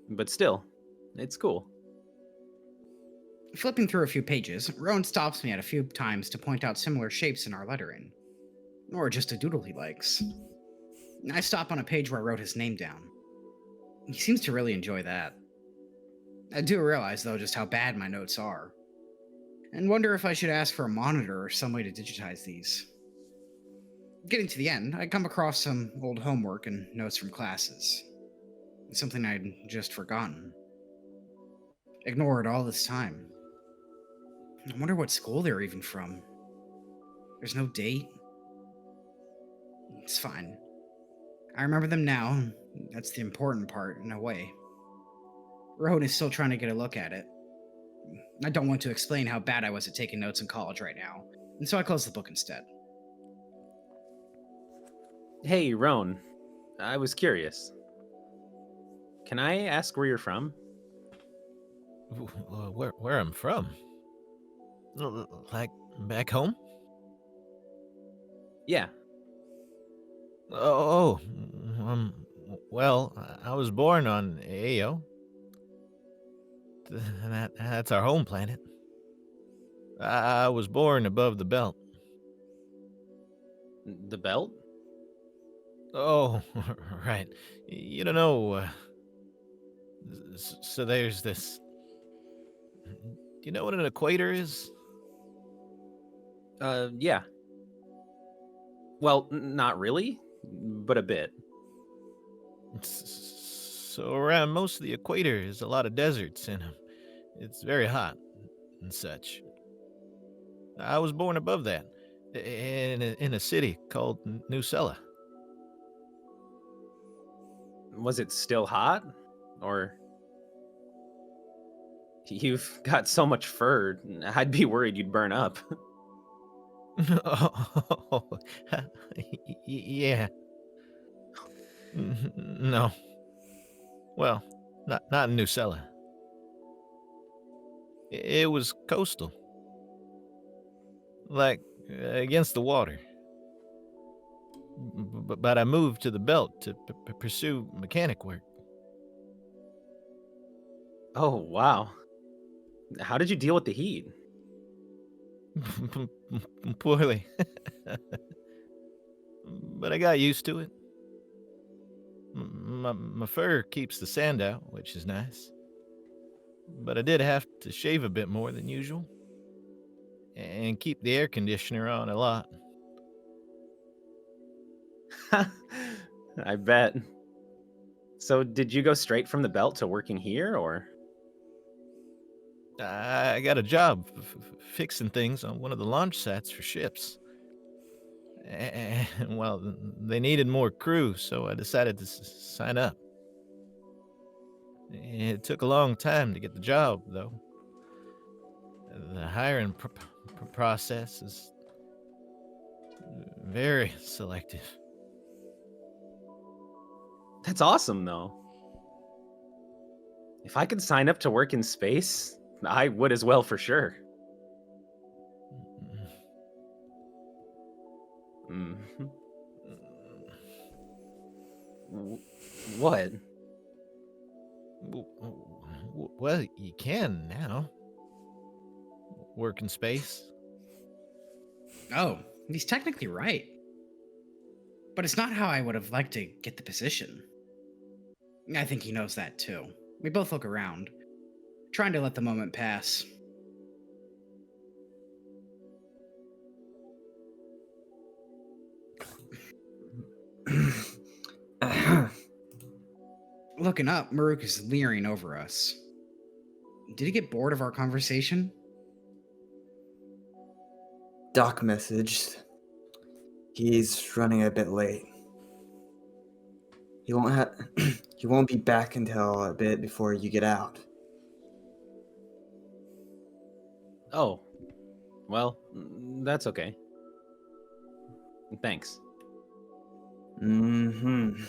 But still, it's cool. Flipping through a few pages, Rhoun stops me at a few times to point out similar shapes in our lettering. Or just a doodle he likes. I stop on a page where I wrote his name down. He seems to really enjoy that. I do realize, though, just how bad my notes are. And wonder if I should ask for a monitor or some way to digitize these. Getting to the end, I come across some old homework and notes from classes. Something I'd just forgotten. Ignored all this time. I wonder what school they're even from. There's no date. It's fine. I remember them now, and that's the important part, in a way. Rhoun is still trying to get a look at it. I don't want to explain how bad I was at taking notes in college right now, and so I close the book instead. Hey, Rhoun. I was curious. Can I ask where you're from? Where I'm from? Like back home? Yeah. Well, I was born on Ao. That's our home planet. I was born above the belt. The belt? Oh, right. You don't know. So there's this. Do you know what an equator is? Yeah. Well, not really, but a bit. So around most of the equator is a lot of deserts, and it's very hot and such. I was born above that, in a city called Nucella. Was it still hot? Or... You've got so much fur, I'd be worried you'd burn up. Yeah. No. Well, not in Nucella. It was coastal. Like, against the water. But I moved to the belt to pursue mechanic work. Oh, wow. How did you deal with the heat? Poorly. But I got used to it. My fur keeps the sand out, which is nice. But I did have to shave a bit more than usual. And keep the air conditioner on a lot. I bet. So, did you go straight from the belt to working here, or? I got a job fixing things on one of the launch sites for ships. And, well, they needed more crew, so I decided to sign up. It took a long time to get the job, though. The hiring process is very selective. That's awesome, though. If I could sign up to work in space, I would as well for sure. Mhm. What? Well, you can now. Work in space. Oh, he's technically right. But it's not how I would have liked to get the position. I think he knows that too. We both look around, trying to let the moment pass. Looking up, Marruk is leering over us. Did he get bored of our conversation? Doc messaged. He's running a bit late. He won't he won't be back until a bit before you get out. Oh. Well, that's okay. Thanks. Mm-hmm.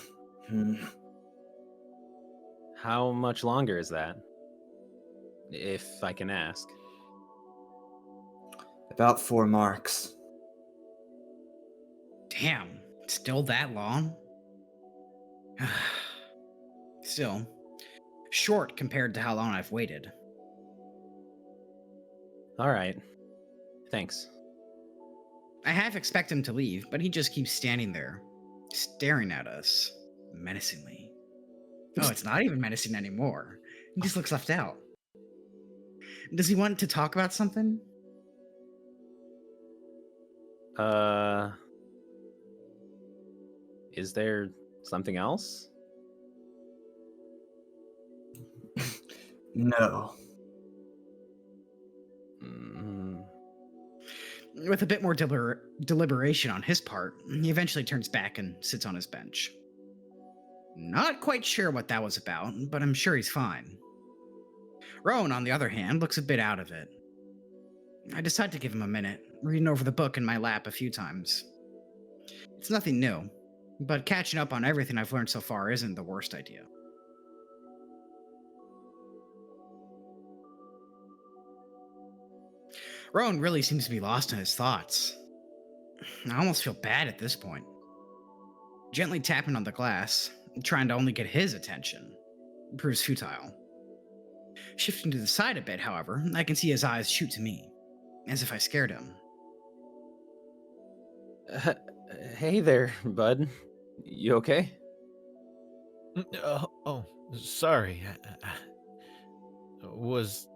How much longer is that? If I can ask. About 4 marks. Damn, still that long? Still, short compared to how long I've waited. All right. Thanks. I half expect him to leave, but he just keeps standing there, staring at us, menacingly. Oh, it's not even menacing anymore. He just looks left out. Does he want to talk about something? Is there something else? No. Mm, With a bit more deliberation on his part, he eventually turns back and sits on his bench. Not quite sure what that was about, but I'm sure he's fine. Rhoun, on the other hand, looks a bit out of it. I decide to give him a minute, reading over the book in my lap a few times. It's nothing new, but catching up on everything I've learned so far isn't the worst idea. Rhoun really seems to be lost in his thoughts. I almost feel bad at this point. Gently tapping on the glass, trying to only get his attention, proves futile. Shifting to the side a bit, however, I can see his eyes shoot to me, as if I scared him. hey there, bud. You okay? Oh, sorry. I was.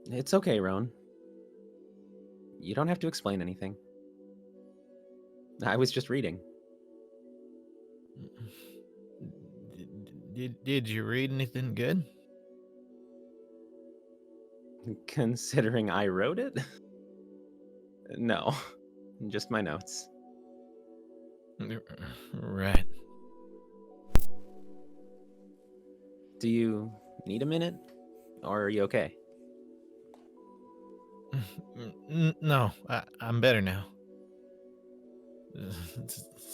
It's okay, Rhoun. You don't have to explain anything. I was just reading. Did you read anything good? Considering I wrote it? No, just my notes. Right. Do you need a minute? Or are you okay? No, I'm better now.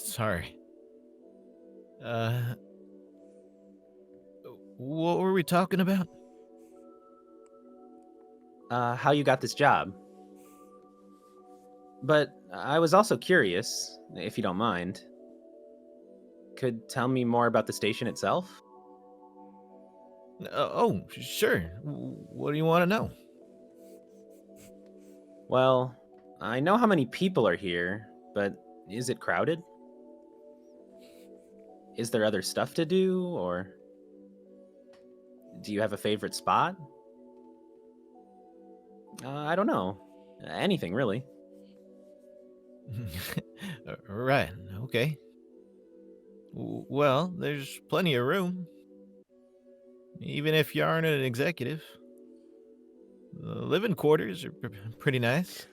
Sorry. What were we talking about? How you got this job. But I was also curious, if you don't mind. Could tell me more about the station itself? Oh, sure. What do you want to know? Well, I know how many people are here, but is it crowded? Is there other stuff to do, or do you have a favorite spot? I don't know. Anything, really. Right, okay. Well, there's plenty of room. Even if you aren't an executive. The living quarters are pretty nice.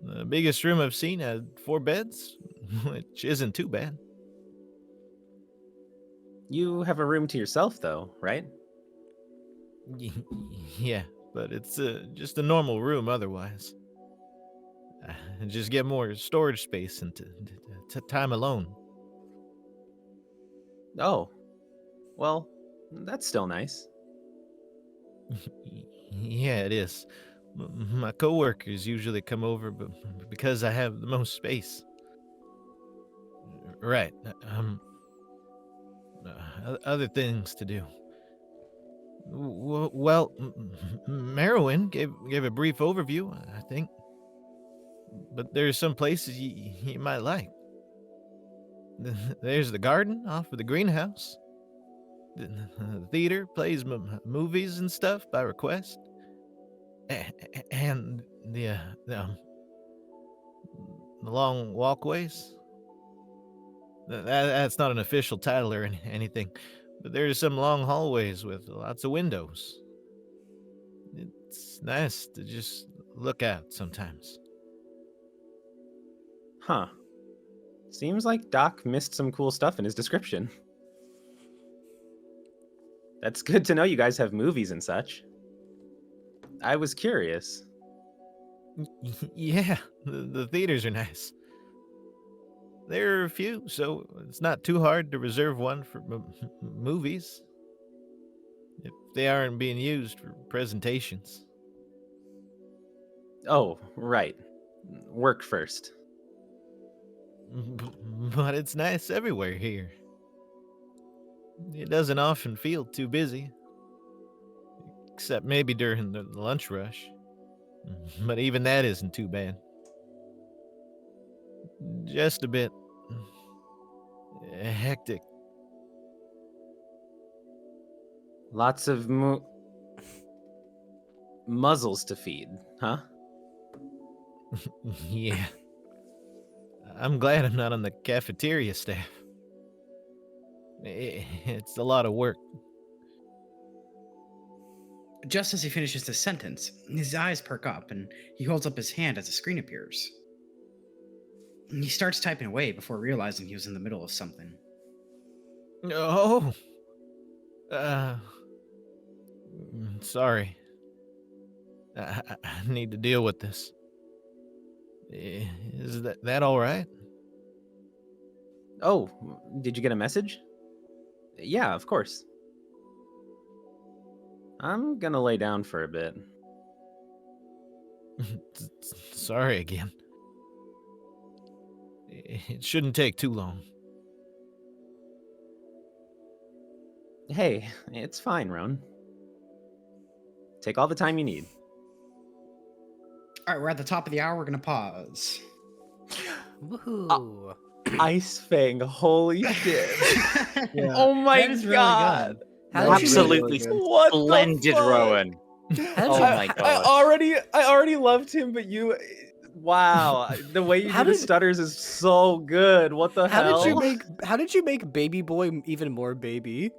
The biggest room I've seen had 4 beds, which isn't too bad. You have a room to yourself, though, right? Yeah, but it's just a normal room otherwise. I just get more storage space and time alone. Oh. Well, that's still nice. Yeah, it is. My coworkers usually come over because I have the most space. Right. Other things to do. Well, Marrowyn gave a brief overview, I think. But there's some places you might like. There's the garden off of the greenhouse. The theater plays movies and stuff by request. And the long walkways. That's not an official title or anything, but there's some long hallways with lots of windows. It's nice to just look out sometimes. Huh. Seems like Doc missed some cool stuff in his description. That's good to know you guys have movies and such. I was curious. Yeah, the theaters are nice. There are a few, so it's not too hard to reserve one for movies. If they aren't being used for presentations. Oh, right. Work first. But it's nice everywhere here. It doesn't often feel too busy. Except maybe during the lunch rush. But even that isn't too bad. Just a bit hectic. Lots of muzzles to feed, huh? Yeah. I'm glad I'm not on the cafeteria staff. It's a lot of work. Just as he finishes the sentence, his eyes perk up and he holds up his hand as a screen appears. He starts typing away before realizing he was in the middle of something. Oh. Sorry. I need to deal with this. Is that all right? Oh, did you get a message? Yeah, of course. I'm gonna lay down for a bit. Sorry again. It shouldn't take too long. Hey, it's fine, Rhoun. Take all the time you need. All right, we're at the top of the hour. We're going to pause. Woohoo! Ice Fang, holy shit. Yeah. Oh my That is really god. How did you Absolutely Really good. What the splendid, fuck? Rowan. How Oh did you, my I god. already loved him, but you wow. The way you How do the did- stutters is so good. What the hell? how did you make Baby Boy even more baby?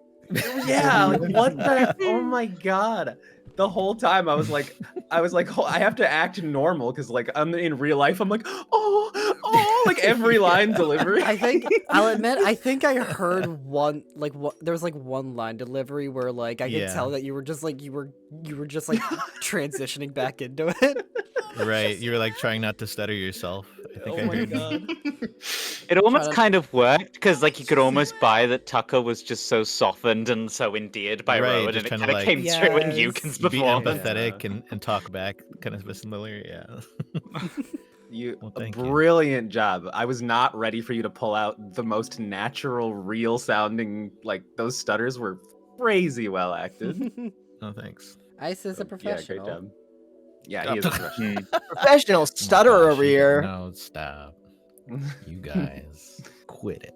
Yeah, like what the oh my god. The whole time I was like, oh, I have to act normal because like I'm in real life. I'm like, oh, like every line delivery. I'll admit, I think I heard one there was like one line delivery where like I could Yeah. tell that you were just like transitioning back into it. Right, you were like trying not to stutter yourself. I think Oh I my heard. god. It almost Try to- kind of worked because, like, you could almost buy that Tucker was just so softened and so endeared by Right, Rhoun, just and it kinda kind of like- came through in Yes. Yukin's Be performance. empathetic and talk back, kind of similar. Yeah. You Well, a thank you. brilliant job. I was not ready for you to pull out the most natural, real sounding, like those stutters were crazy well acted. Oh, thanks. Ice is a Yeah, great professional. job. Yeah, he is a professional. Professional Oh my stutterer gosh, over you- here. No, stop. You guys, quit it.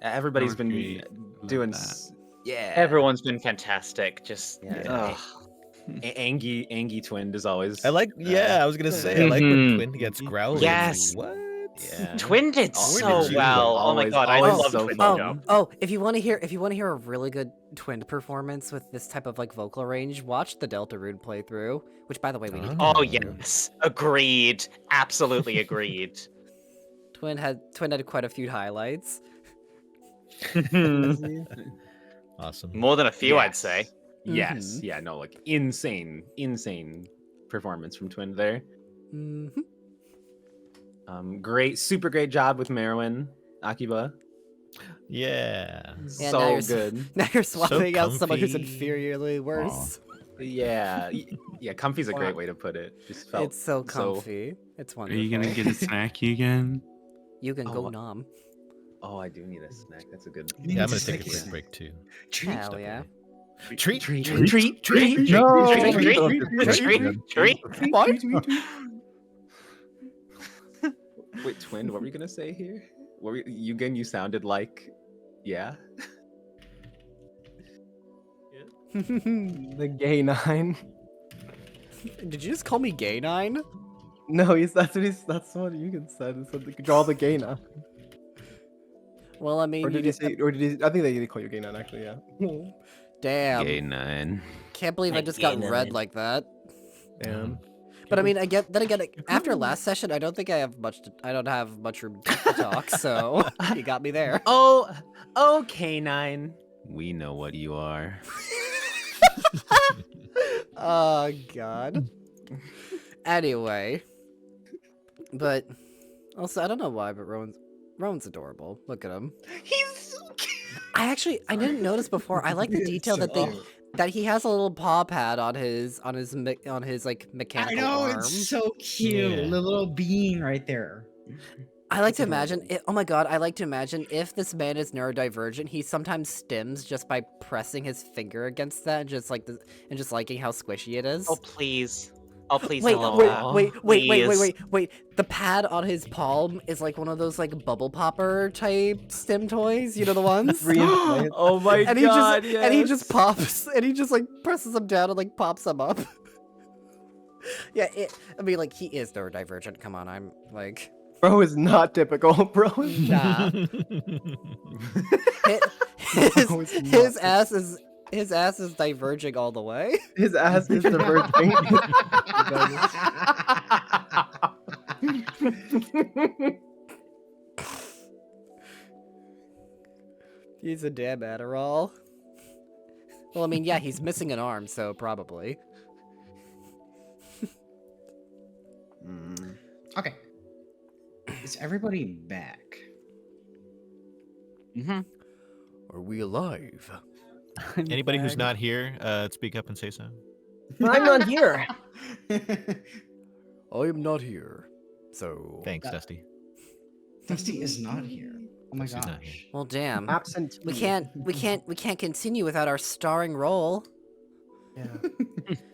Everybody's been Agree with doing that. yeah. Everyone's been fantastic. Just Yeah. Angie Twinned is always I like. Yeah, I was gonna say I like when Mhm. Twin gets growly. Yes. What? Yeah. Twin did Oh, so did you? well. Oh my Always- god, I always love so Twin's fun. job. Oh, if you want to hear a really good twinned performance with this type of like vocal range, watch the Delta Rune playthrough. Which, by the way, we need. to Oh. Oh get through. yes, agreed. Absolutely agreed. Twin had quite a few highlights. Awesome. More than a few, I'd say. Yes. Yeah, no, like insane performance from Twin there. hmm Great, super great job with Marrowyn, Akiba. Yeah. Yeah, So now you're good. Now you're swapping out someone who's comfy. inferiorly worse. Yeah, yeah, comfy's a great way to put it. Just felt It's so comfy. It's Are wonderful. you gonna get a snacky again? You can go Oh, nom. Oh, I do need a snack. That's a good. Yeah, I'm gonna Just take a like quick a- break too. Hell Step yeah. away. Treat, Treat, treat, treat, treat, No. Treat. Wait, Twin, what were you gonna say here? What were you sounded like, yeah. The gay 9. Did you just call me gay 9? No, that's what Eugen said. He said draw the gay 9. Well, I mean, Or you did he just say? Or did he? I think they did call you gay 9 actually. Yeah. damn. Gay 9. Can't believe I Like just got gay read 9. like that. Damn. But I mean, then again, after last session, I don't think I have much. I don't have much room to talk. So you got me there. Oh, K9. We know what you are. Oh God. Anyway, but also I don't know why, but Rhoun's adorable. Look at him. He's so cute. I didn't notice before. I like the detail that he has a little paw pad on his like I mechanical know, arm. it's so cute. Yeah. The little bean right there. I like to It's imagine adorable. it. Oh my god, I like to imagine if this man is neurodivergent, he sometimes stims just by pressing his finger against that and just liking how squishy it is. Oh please. Oh please. Wait, don't wait, laugh. wait. The pad on his palm is like one of those like bubble popper type stim toys, you know the ones? Reinflate. Oh my and god, he just pops and he just like presses them down and like pops them up. Yeah, I mean like he is neurodivergent. Come on, I'm like Bro is not typical. Bro is nah. Bro is not His ass is diverging all the way. His ass is diverging. He's a damn Adderall. Well, I mean, yeah, he's missing an arm, so probably. Okay. Is everybody back? Mm-hmm. Are we alive? Anybody who's not here, speak up and say so. I'm not here. I am not here. So. Thanks, Dusty. Dusty is not here. Oh my Dusty's not gosh. here. Well, damn. Absent. We can't continue without our starring role. Yeah.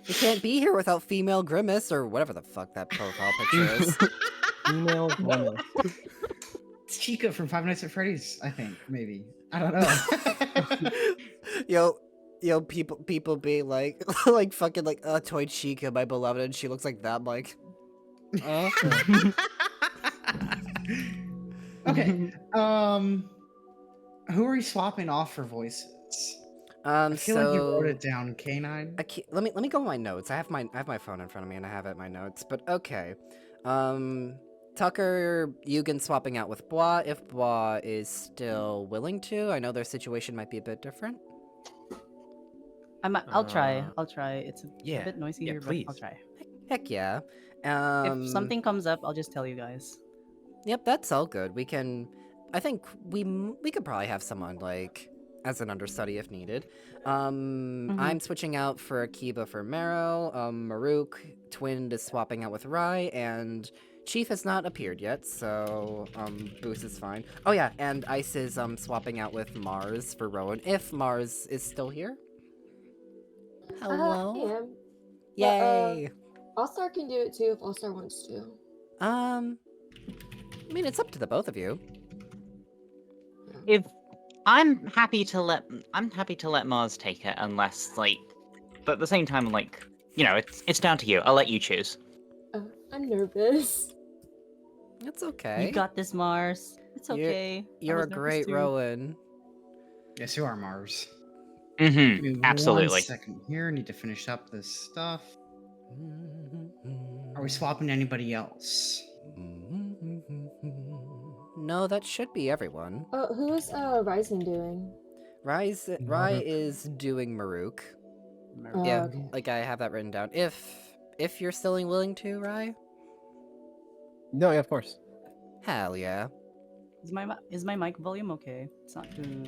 We can't be here without female Grimace or whatever the fuck that profile picture is. Female woman. It's Chica from Five Nights at Freddy's, I think, maybe. I don't know. Yo, people be like, like fucking like, toy Chica, my beloved, and she looks like that. I'm like, Okay. Who are we swapping off for voices? I feel like you wrote it down, K9. Let me go on my notes. I have my phone in front of me and I have it in my notes. But okay, Tucker, Eugen swapping out with Bois if Bois is still willing to. I know their situation might be a bit different. I'll try. I'll try. It's a yeah, bit noisy yeah, here, but please. I'll try. Heck yeah. If something comes up, I'll just tell you guys. Yep, that's all good. We can. I think we could probably have someone like as an understudy if needed. I'm switching out for Akiba for Marrow. Marruk Twinned is swapping out with Rye, and Chief has not appeared yet, so Boost is fine. Oh yeah, and Ice is swapping out with Mars for Rhoun if Mars is still here. Hello. I am. Yay. All-Star can do it too if All-Star wants to. I mean, it's up to the both of you. If I'm happy to let Mars take it, unless like, but at the same time, like, you know, it's down to you. I'll let you choose. I'm nervous. It's okay. You got this, Mars. It's okay. You're a great Rhoun. Yes, you are, Mars. Mm-hmm. Give me Absolutely. 1 second here. I need to finish up this stuff. Are we swapping to anybody else? No, that should be everyone. Who's Ryzen doing? Rye is doing Marruk. Yeah, Okay. like I have that written down. If you're still willing to, Rye? No, yeah, of course. Hell yeah. Is my mic volume okay? It's not too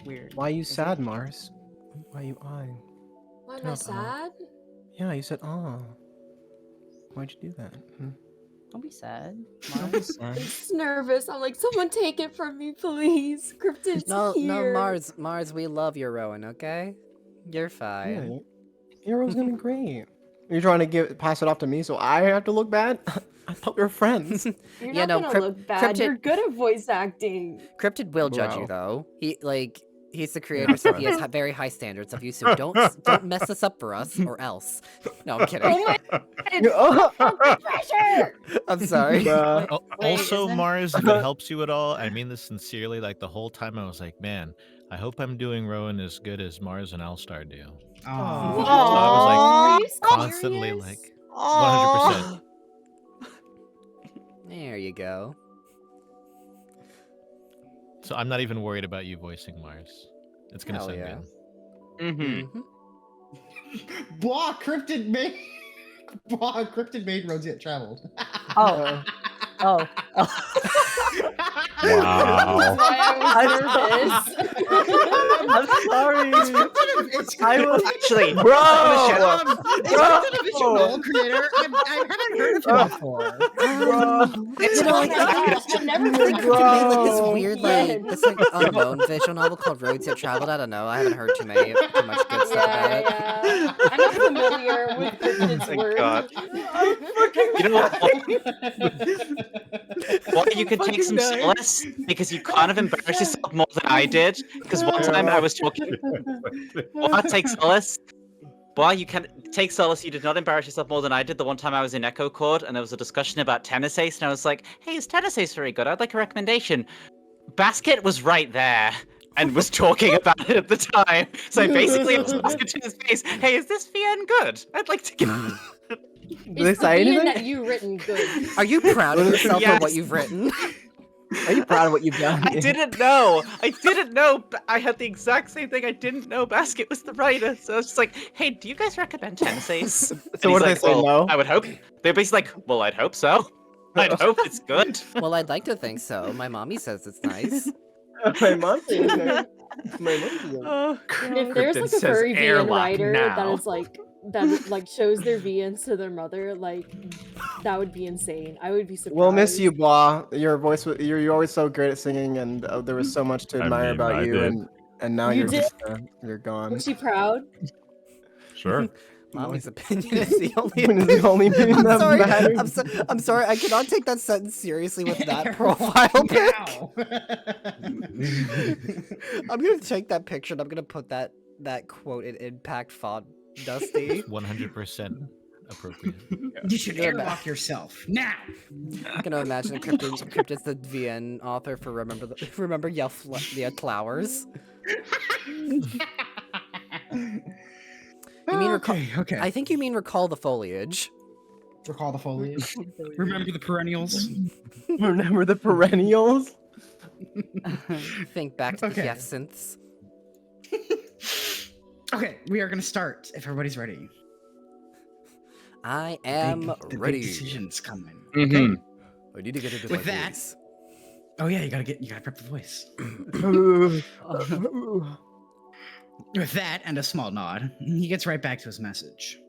weird. Why are you sad, Mars? Why are you eyeing? Why am I sad? Yeah, you said, oh. Why'd you do that? Don't be sad. I'm just nervous. I'm like, someone take it from me, please. Cryptid's No, here. Mars, we love your Rhoun, okay? You're fine. Yeah, Hero's gonna be great. You're trying to pass it off to me, so I have to look bad? I thought we were friends. You're not gonna look bad. You're good at voice acting. Cryptid will judge you, Bro. though. He's the creator, so he has very high standards of you, so don't mess this up for us, or else. No, I'm kidding. Oh my pressure! I'm sorry. Also, Mars, if it helps you at all, I mean this sincerely. Like the whole time, I was like, man, I hope I'm doing Rhoun as good as Mars and All-Star do. So I was like constantly like 100%. There you go. So I'm not even worried about you voicing Mars. It's gonna sound good. Mm-hmm. Blah, cryptid made roads yet traveled. Oh. Wow. I'm sorry. I will actually, creator. I haven't heard of him before. I've never Like this weird, this unknown visual novel called Roads Yet Traveled. I don't know. I haven't heard too much good stuff about it. Yeah. I'm not familiar with Cryptid's work. God. You know what? You could take some solace because you kind of embarrassed yourself more than I did. Because one time I was talking. What? Take solace? Well, you can take solace. You did not embarrass yourself more than I did. The one time I was in Echo Chord and there was a discussion about Tennis Ace, and I was like, "Hey, is Tennis Ace very good? I'd like a recommendation." Basket was right there and was talking about it at the time. So basically, I was asking to his face, "Hey, is this VN good? I'd like to get." Is the VN that you've written good? Are you proud of yourself for what you've written? Are you proud of what you've done? I didn't know. I had the exact same thing. I didn't know Basket was the writer. So I was just like, "Hey, do you guys recommend Tennis Ace?" So what do they say, no? I would hope. They're basically like, "Well, I'd hope so. I'd hope it's good." Well, I'd like to think so. My mommy says it's nice. My mom says no. My mom says no. If there's like a furry VN writer that is like shows their VNs to their mother, like that would be insane. I would be surprised. We'll miss you, Blah. Your voice, you're always so great at singing, and there was so much to admire about you, and now you're just you're gone. Was she proud? Sure. Mommy's opinion is the only opinion that sorry. matters. I'm sorry. I cannot take that sentence seriously with that profile pic. I'm gonna take that picture and I'm gonna put that quote in impact font, Dusty. 100% appropriate. You should airlock yourself now. I'm gonna imagine Cryptid's the VN author for remember Yell Flowers. You mean okay. I think you mean recall the foliage. Recall the foliage. Remember the perennials. Remember the perennials. Think back to the synths. Okay, we are gonna start if everybody's ready. I The am big ready. decision's coming. Mm-hmm. Okay. I need to get into With my that- voice. Oh yeah, you gotta prep the voice. With that and a small nod, he gets right back to his message.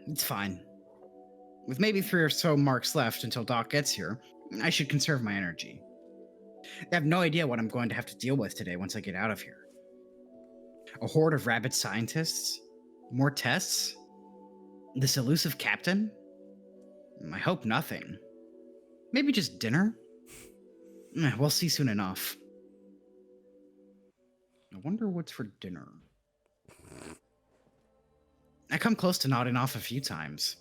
It's fine. With maybe 3 or so marks left until Doc gets here, I should conserve my energy. I have no idea what I'm going to have to deal with today once I get out of here. A horde of rabid scientists? More tests? This elusive captain? I hope nothing. Maybe just dinner? We'll see soon enough. I wonder what's for dinner. I come close to nodding off a few times,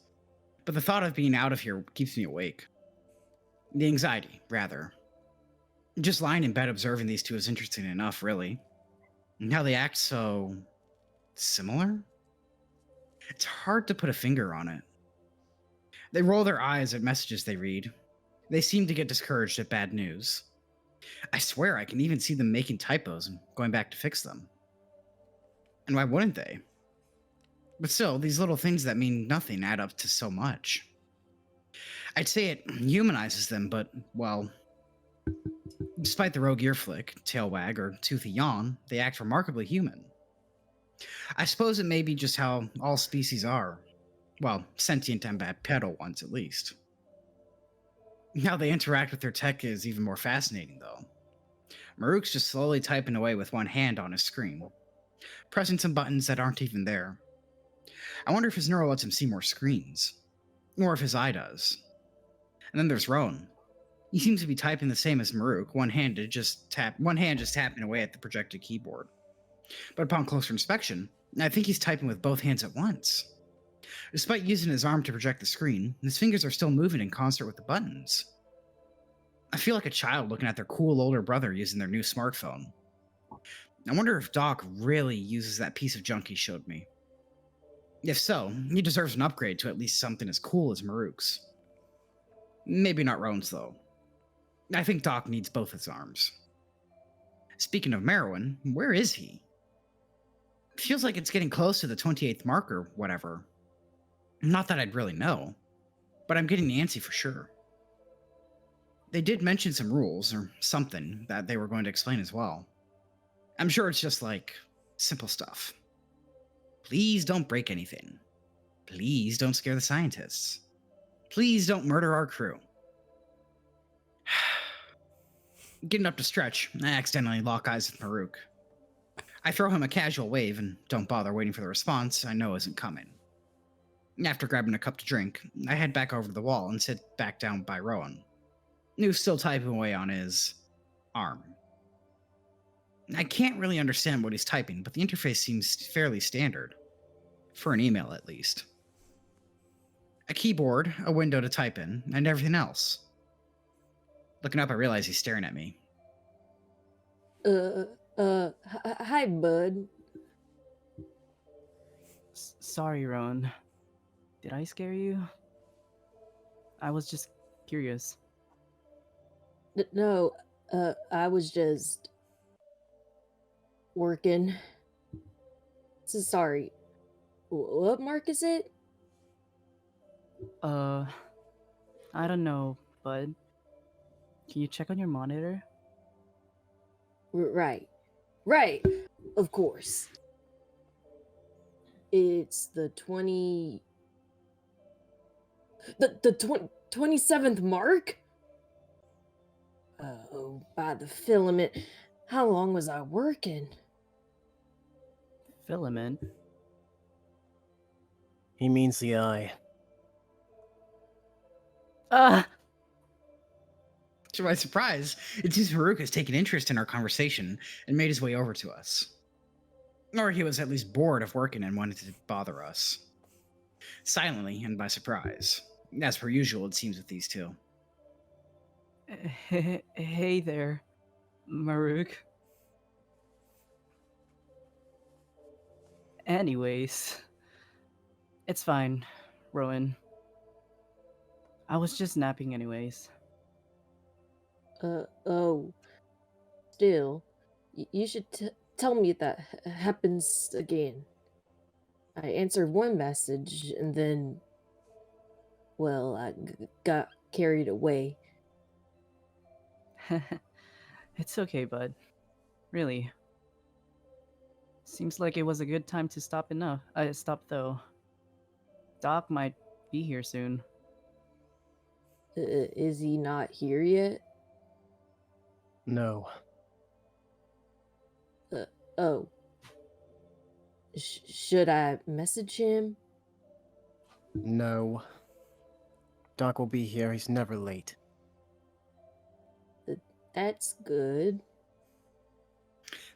but the thought of being out of here keeps me awake. The anxiety, rather. Just lying in bed observing these two is interesting enough, really. And how they act so similar? It's hard to put a finger on it. They roll their eyes at messages they read. They seem to get discouraged at bad news. I swear I can even see them making typos and going back to fix them. And why wouldn't they? But still, these little things that mean nothing add up to so much. I'd say it humanizes them, but, well, despite the rogue ear flick, tail wag, or toothy yawn, they act remarkably human. I suppose it may be just how all species are. Well, sentient and bipedal ones, at least. How they interact with their tech is even more fascinating, though. Marruk's just slowly typing away with one hand on his screen, pressing some buttons that aren't even there. I wonder if his neural lets him see more screens, or if his eye does. And then there's Rhoun. He seems to be typing the same as Marruk, one hand just tapping away at the projected keyboard. But upon closer inspection, I think he's typing with both hands at once. Despite using his arm to project the screen, his fingers are still moving in concert with the buttons. I feel like a child looking at their cool older brother using their new smartphone. I wonder if Doc really uses that piece of junk he showed me. If so, he deserves an upgrade to at least something as cool as Marruk's. Maybe not Rhoun's, though. I think Doc needs both his arms. Speaking of Marrowyn, where is he? Feels like it's getting close to the 28th mark or whatever. Not that I'd really know, but I'm getting antsy for sure. They did mention some rules or something that they were going to explain as well. I'm sure it's just like simple stuff. Please don't break anything. Please don't scare the scientists. Please don't murder our crew. Getting up to stretch, I accidentally lock eyes with Marruk. I throw him a casual wave and don't bother waiting for the response I know isn't coming. After grabbing a cup to drink, I head back over to the wall and sit back down by Rhoun, who's still typing away on his arm. I can't really understand what he's typing, but the interface seems fairly standard. For an email, at least. A keyboard, a window to type in, and everything else. Looking up, I realize he's staring at me. Hi, bud. Sorry, Rhoun. Did I scare you? I was just curious. No, I was just working. So sorry. What mark is it? I don't know, bud. Can you check on your monitor? Right. Of course. It's the 27th mark? Oh, by the filament. How long was I working? Filament? He means the eye. To my surprise, it seems Marruk has taken interest in our conversation and made his way over to us. Or he was at least bored of working and wanted to bother us. Silently and by surprise. As per usual, it seems with these two. Hey there, Marruk. Anyways, it's fine, Rhoun. I was just napping anyways. Oh. Still, you should tell me if that happens again. I answered one message and then, well, I got carried away. It's okay, bud. Really. Seems like it was a good time to stop enough. Stop though. Doc might be here soon. Is he not here yet? No. Oh. Should I message him? No. Doc will be here. He's never late. That's good.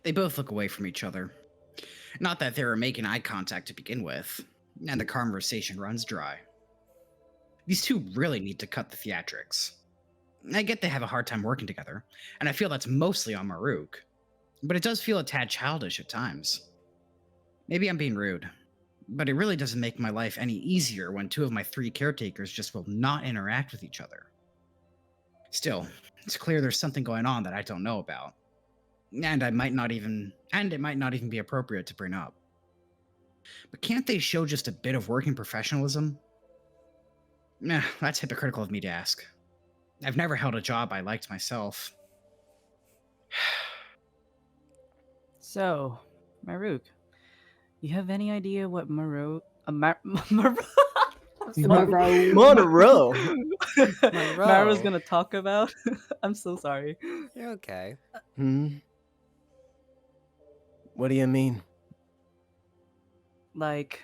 They both look away from each other. Not that they were making eye contact to begin with, and the conversation runs dry. These two really need to cut the theatrics. I get they have a hard time working together, and I feel that's mostly on Marruk, but it does feel a tad childish at times. Maybe I'm being rude, but it really doesn't make my life any easier when two of my 3 caretakers just will not interact with each other. Still, it's clear there's something going on that I don't know about, and it might not even be appropriate to bring up. But can't they show just a bit of working professionalism? Nah, that's hypocritical of me to ask. I've never held a job I liked myself. So, Marruk, you have any idea what Monroe? Marrow's gonna talk about? I'm so sorry. You're okay. What do you mean? Like,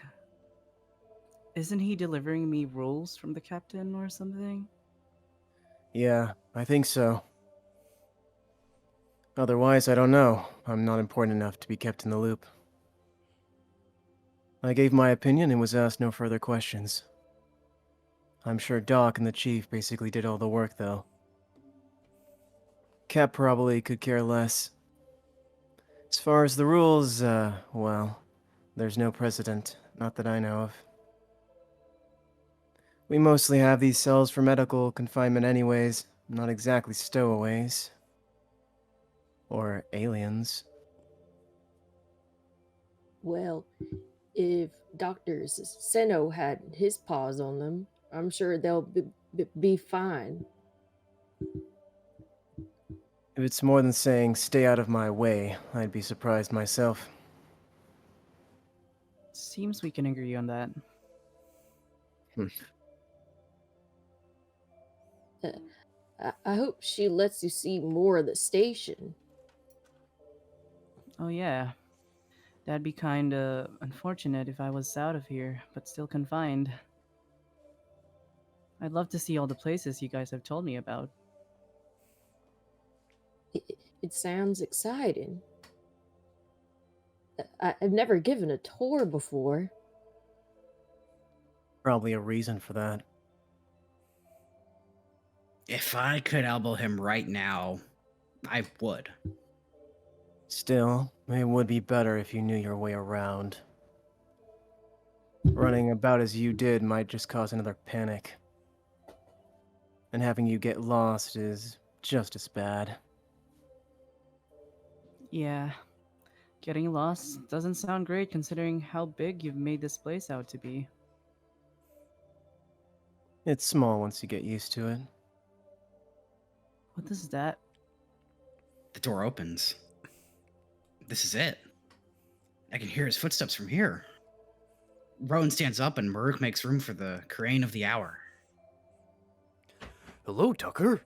isn't he delivering me rules from the captain or something? Yeah, I think so. Otherwise, I don't know. I'm not important enough to be kept in the loop. I gave my opinion and was asked no further questions. I'm sure Doc and the Chief basically did all the work, though. Cap probably could care less. As far as the rules, well, there's no precedent, not that I know of. We mostly have these cells for medical confinement anyways, not exactly stowaways. Or aliens. Well, if Dr. Seno had his paws on them, I'm sure they'll be fine. If it's more than saying, stay out of my way, I'd be surprised myself. Seems we can agree on that. I hope she lets you see more of the station. Oh yeah. That'd be kinda unfortunate if I was out of here, but still confined. I'd love to see all the places you guys have told me about. It sounds exciting. I've never given a tour before. Probably a reason for that. If I could elbow him right now, I would. Still, it would be better if you knew your way around. Running about as you did might just cause another panic. And having you get lost is just as bad. Yeah. Getting lost doesn't sound great considering how big you've made this place out to be. It's small once you get used to it. What is that? The door opens. This is it. I can hear his footsteps from here. Rhoun stands up and Marruk makes room for the crane of the hour. Hello, Tucker.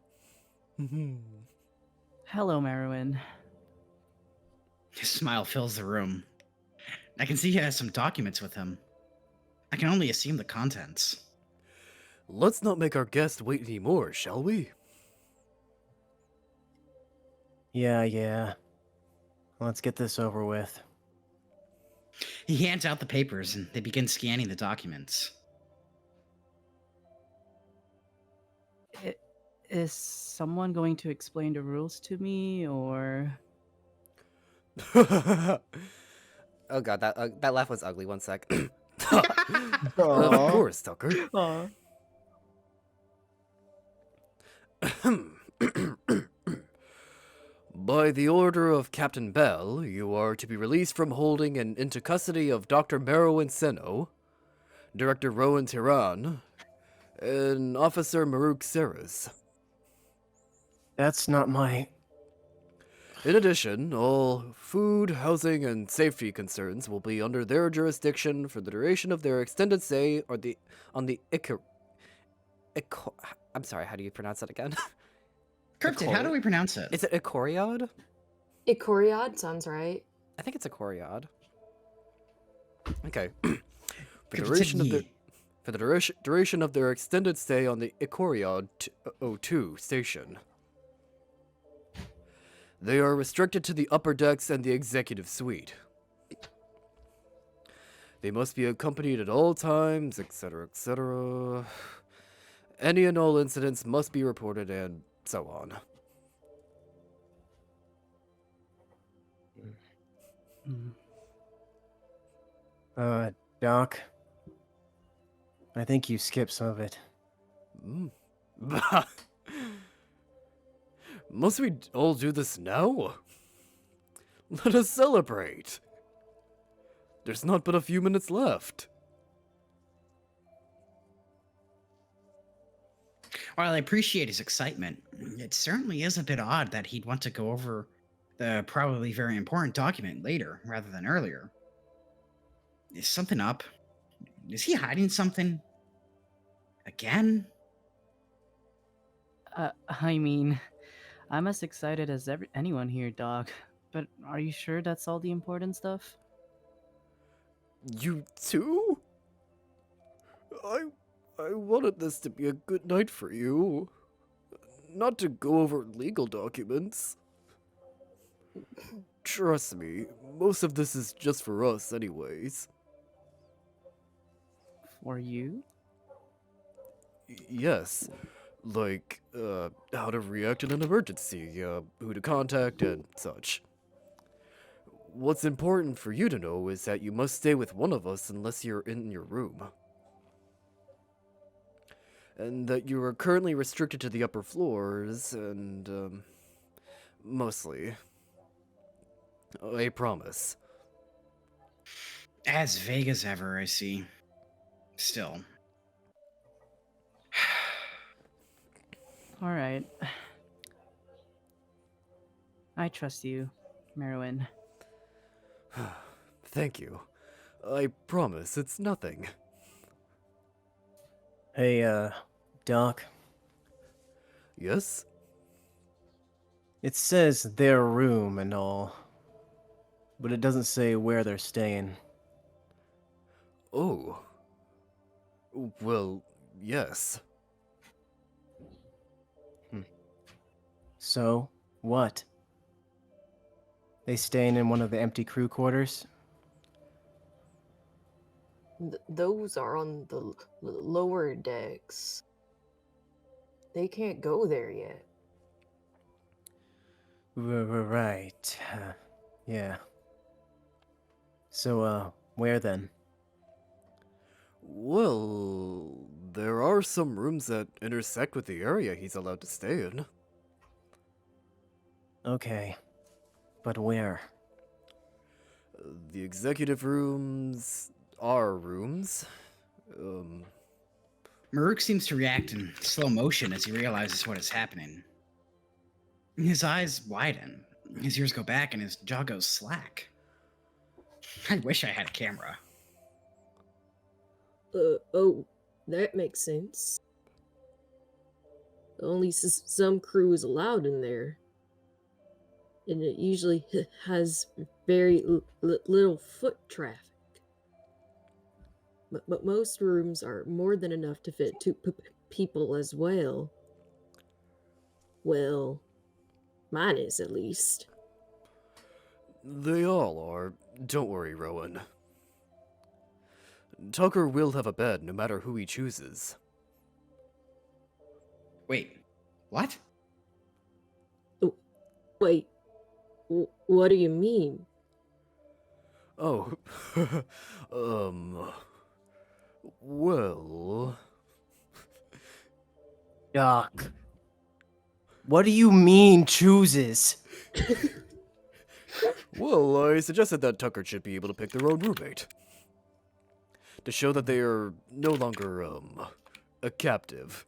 Hello, Marrowyn. His smile fills the room. I can see he has some documents with him. I can only assume the contents. Let's not make our guest wait anymore, shall we? Yeah. Let's get this over with. He hands out the papers and they begin scanning the documents. Is someone going to explain the rules to me, or... Oh god, that laugh was ugly. 1 sec. Of course, Tucker. Aw. By the order of Captain Bell, you are to be released from holding and into custody of Dr. Marrowyn Seno, Director Rhoun Tiran, and Officer Marruk Seres. That's not my... In addition, all food, housing, and safety concerns will be under their jurisdiction for the duration of their extended stay on the I'm sorry, how do you pronounce that again? Cryptid, how do we pronounce it? Is it Icoriod? Icoriod sounds right. I think it's Icoriod. Okay. For the duration of their extended stay on the Icoriod 02 station. They are restricted to the upper decks and the executive suite. They must be accompanied at all times, etc., etc. Any and all incidents must be reported and so on. Doc. I think you skipped some of it. Must we all do this now? Let us celebrate. There's not but a few minutes left. While I appreciate his excitement, it certainly is a bit odd that he'd want to go over the probably very important document later rather than earlier. Is something up? Is he hiding something? Again? I mean, I'm as excited as anyone here, Doc. But are you sure that's all the important stuff? You too? I wanted this to be a good night for you. Not to go over legal documents. Trust me, most of this is just for us anyways. For you? Yes. Like, how to react in an emergency, who to contact, and such. What's important for you to know is that you must stay with one of us unless you're in your room. And that you are currently restricted to the upper floors, and, mostly. I promise. As vague as ever, I see. Still. All right. I trust you, Marrowyn. Thank you. I promise it's nothing. Hey, Doc. Yes? It says their room and all, but it doesn't say where they're staying. Oh. Well, yes. So, what? They staying in one of the empty crew quarters? Those are on the lower decks. They can't go there yet. Right. Yeah. So, where then? Well, there are some rooms that intersect with the area he's allowed to stay in. Okay. But where? The executive rooms are rooms. Marruk seems to react in slow motion as he realizes what is happening. His eyes widen, his ears go back, and his jaw goes slack. I wish I had a camera. Oh, that makes sense. Only some crew is allowed in there. And it usually has very little foot traffic. But most rooms are more than enough to fit two people as well. Well, mine is at least. They all are. Don't worry, Rhoun. Tucker will have a bed no matter who he chooses. Wait, what? Wait, what do you mean? Oh, well... Doc. What do you mean, chooses? Well, I suggested that Tucker should be able to pick their own roommate. To show that they are no longer, a captive.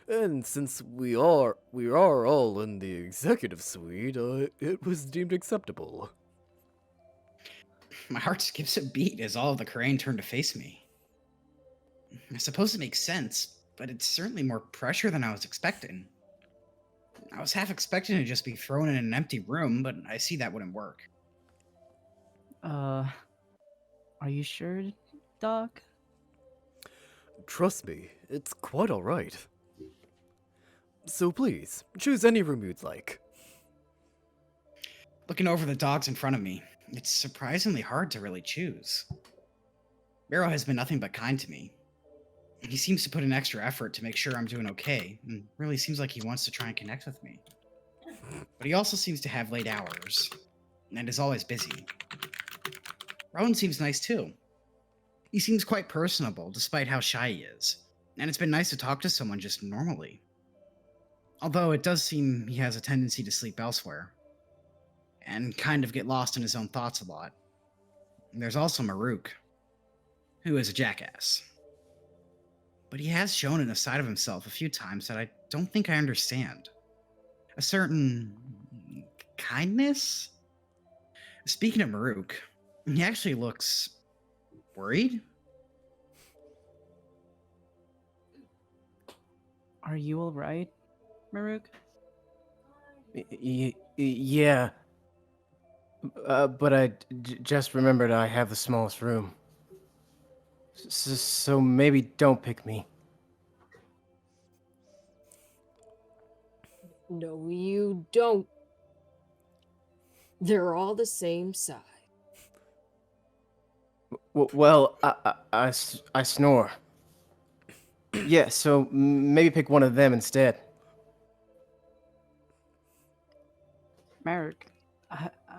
And since we are all in the executive suite, it was deemed acceptable. My heart skips a beat as all of the Crane turn to face me. I suppose it makes sense, but it's certainly more pressure than I was expecting. I was half expecting to just be thrown in an empty room, but I see that wouldn't work. Are you sure, Doc? Trust me, it's quite alright. So please, choose any room you'd like. Looking over the dogs in front of me, it's surprisingly hard to really choose. Marrow has been nothing but kind to me. He seems to put in extra effort to make sure I'm doing okay, and really seems like he wants to try and connect with me. But he also seems to have late hours, and is always busy. Rhoun seems nice too. He seems quite personable, despite how shy he is, and it's been nice to talk to someone just normally. Although it does seem he has a tendency to sleep elsewhere, and kind of get lost in his own thoughts a lot. There's also Marruk, who is a jackass. But he has shown a side of himself a few times that I don't think I understand. A certain kindness? Speaking of Marruk, he actually looks worried. Are you alright, Marruk? Yeah. But I just remembered I have the smallest room. So maybe don't pick me. No, you don't. They're all the same size. Well, I snore. Yeah, so maybe pick one of them instead. Marruk,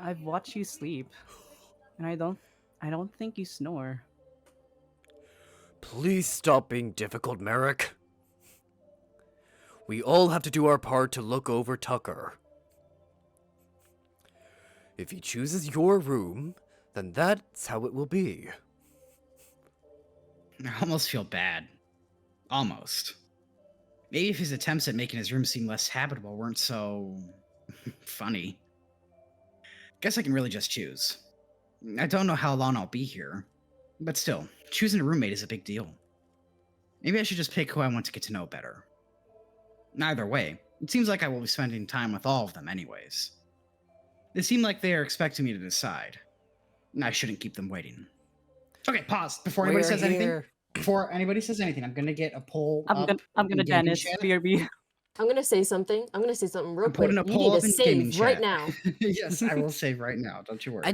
I've watched you sleep, and I don't think you snore. Please stop being difficult, Marruk. We all have to do our part to look over Tucker. If he chooses your room, then that's how it will be. I almost feel bad. Almost. Maybe if his attempts at making his room seem less habitable weren't so funny. Guess I can really just choose. I don't know how long I'll be here, but still, choosing a roommate is a big deal. Maybe I should just pick who I want to get to know better. Either way, it seems like I will be spending time with all of them anyways. They seem like they are expecting me to decide. I shouldn't keep them waiting. Okay, pause. Before anybody says anything. Before anybody says anything, I'm gonna get a poll. I'm gonna Dennis. BRB. I'm gonna say something. I'm gonna say something real I'm quick. putting a You poll need up to in gaming save right chat. now. Yes, I will save right now. Don't you worry.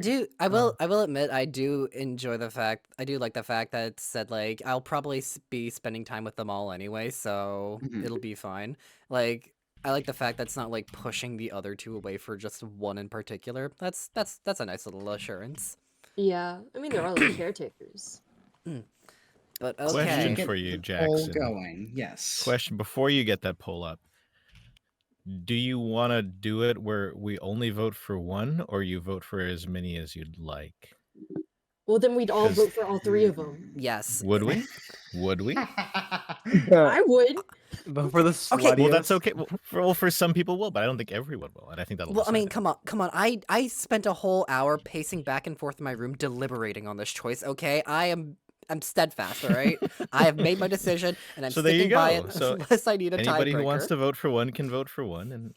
I will admit I do enjoy the fact I do like the fact that it said like I'll probably be spending time with them all anyway, so it'll be fine. Like I like the fact that's not like pushing the other two away for just one in particular. That's a nice little assurance. Yeah, I mean they're all like caretakers. But Question okay. for you, Poll Jackson. going. Yes. Question before you get that poll up. Do you want to do it where we only vote for one, or you vote for as many as you'd like? Well, then we'd all 'Cause- vote for all three of them. Yes. Would we? Would we? I would. But for the Okay. Well, that's okay. Well, for some people will, but I don't think everyone will, and I think that'll. Well, I mean, decide it. come on. I spent a whole hour pacing back and forth in my room deliberating on this choice. Okay, I'm steadfast. All right, I have made my decision, and I'm So there you sticking by go. it So unless I need a anybody who wants tiebreaker. to vote for one can vote for one, and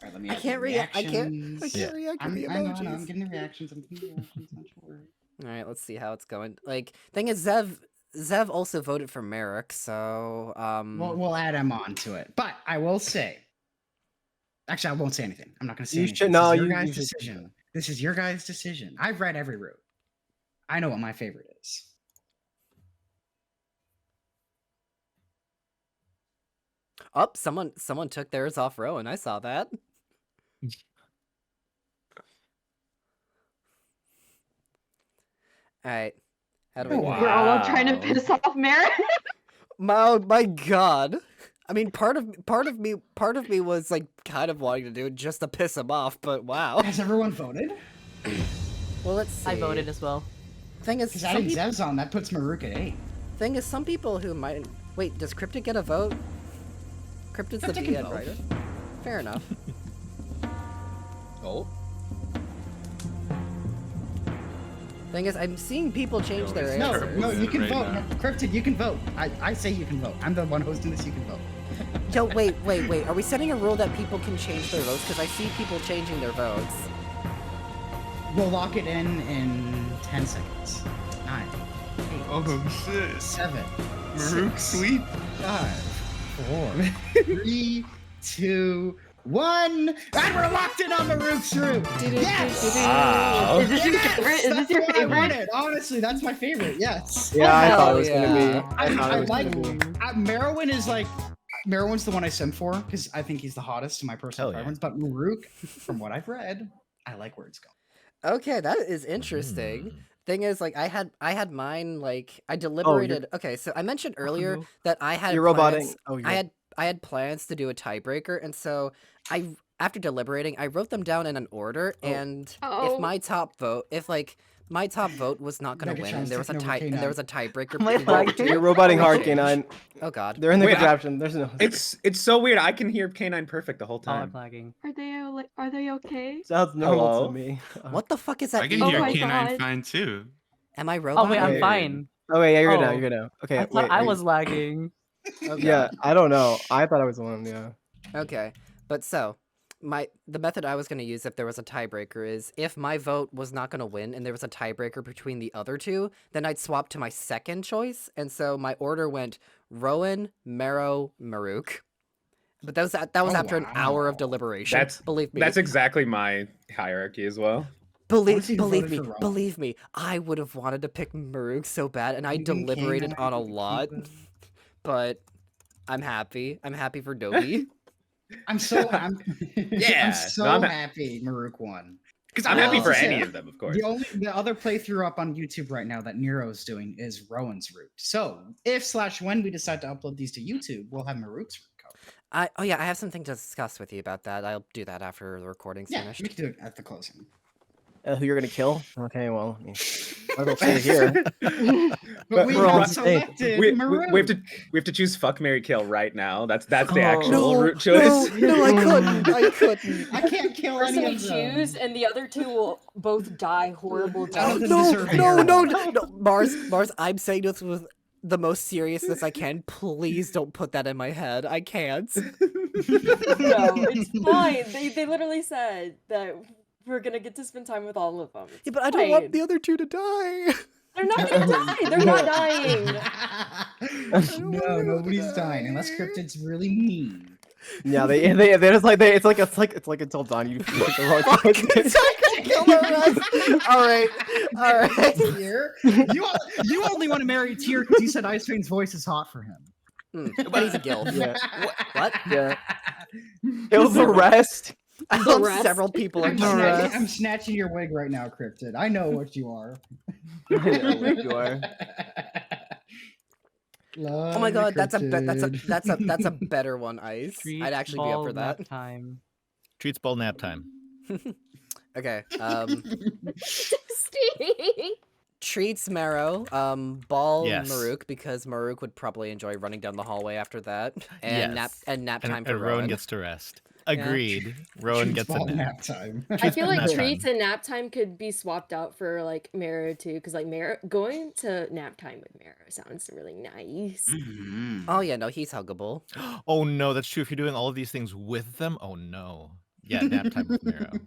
Alright, let me I add can't the react. I can't reactions. react to I'm, the I know, emojis. I'm getting the reactions. I'm getting the reactions. Don't you worry. All right, let's see how it's going. Like, thing is, Zev also voted for Marruk, so We'll add him on to it. But I will say, actually, I won't say anything. I'm not going to say You anything. should- This no, is your you guys' should. decision. This is your guys' decision. I've read every route. I know what my favorite is. oh, someone took theirs off Rhoun. I saw that. All right, how do we? We're all trying to piss off Mary. My God, I mean, part of me was like kind of wanting to do it just to piss him off, but wow. Has everyone voted? Well, let's see. I voted as well. Thing is, Because adding Zev's on, that puts Marruk at 8. Thing is, some people who might wait. Does Cryptid get a vote? Cryptid's the Cryptid can BN vote. writer. Fair enough. Oh. Thing is, I'm seeing people change their No, answers. no, you can Right vote. now. Cryptid, you can vote. I say you can vote. I'm the one hosting this, you can vote. Yo, wait. Are we setting a rule that people can change their votes? Because I see people changing their votes. We'll lock it in 10 seconds. 9, 8, Oh shit. 7, Marruk, 6, sweet. 5, 4, 3, 2, 1. And we're locked in on Marruk's route. Yes! Wow. Is this your Yes! favorite? Is That's this your what I favorite? wanted. Honestly, that's my favorite. Yes. Yeah, I thought it was hell gonna yeah. be. I thought I it was like gonna be. Marrowyn is like Marrowyn's the one I send for because I think he's the hottest in my personal Hell yeah. preference. But Marruk, from what I've read, I like where it's going. Okay, that is interesting. Mm. Thing is, like, I had mine, like, I deliberated. Okay, so I mentioned earlier that I had You're plans, roboting. Oh, I had plans to do a tiebreaker, and so after deliberating, I wrote them down in an order, and if my top vote, my top vote was not going to win, and there was a tiebreaker. My between flag the- You're roboting hard, Change. K9. Oh god. They're in the Wait, contraption. There's no. It's so weird. I can hear K9 perfect the whole Oh, I'm time. lagging. Are they okay? Sounds normal Hello? to me. What the fuck is that? I can Oh hear my K9 God. fine too. Am I robot? Oh wait, I'm Wait. fine. Oh wait, yeah, you're good now. Oh. You're good now. Okay, I thought wait. I wait. was lagging. Yeah, I don't know. I thought I was the one. Yeah. Okay, but so the method I was going to use if there was a tiebreaker is if my vote was not going to win and there was a tiebreaker between the other two, then I'd swap to my second choice, and so my order went Rhoun, Marrow, Marruk. But that was after an hour of deliberation. Believe me. That's exactly my hierarchy as well. Believe Honestly, who voted me, for Rhoun? believe me. I would have wanted to pick Marruk so bad, and I Even deliberated K9, on a lot. But I'm happy. I'm happy for Dobie. I'm so Yeah, I'm so no, I'm happy Marruk won. Because I'm happy Well, for yeah. any of them, of course. The other playthrough up on YouTube right now that Nero's doing is Rowan's route. So if/when we decide to upload these to YouTube, we'll have Marruk's route covered. Oh yeah, I have something to discuss with you about that. I'll do that after the recording's Yeah, finished. we can do it at the closing. Who you're gonna kill? Okay, well, I mean, might as well say it here. But we we're all have the same. selected We Marruk. have to choose fuck, marry, kill right now. That's the Oh. actual route choice. No, I couldn't. I couldn't. I can't kill Person any we of them. choose, and the other two will both die horrible None of deaths. them deserve an No, arrow. Mars, I'm saying this with the most seriousness I can. Please don't put that in my head. I can't. No, it's fine. They literally said that we're gonna get to spend time with all of them. Yeah, but I don't want the other two to die. They're not gonna die. They're not dying. No, nobody's dying unless Cryptid's really mean. Yeah, they're just like it's like until dawn you pick the wrong choice. All right. Tyr, you only want to marry Tyr because you said Ice Train's voice is hot for him. But he's a guild. Yeah. What? Yeah. Kill the rest. I The love rest? several people in I'm snatching your wig right now, Cryptid. I know what you are. I know what you are. Oh my god, that's a better one, Ice. I'd actually be up for that. Nap time. Treats ball nap time. Okay. Steve. Treats Marrow, ball Yes. Marruk because Marruk would probably enjoy running down the hallway after that, and Yes. nap time And for Rhoun Rhoun. gets to rest. Agreed. Rowan Treats gets a ball nap. nap time. I feel like nap time. treats and nap time could be swapped out for like Marrow too, because like Marrow going to nap time with Marrow sounds really nice. Oh yeah, no, he's huggable. Oh no, that's true. If you're doing all of these things with them, oh no. Yeah, nap time with Marrow.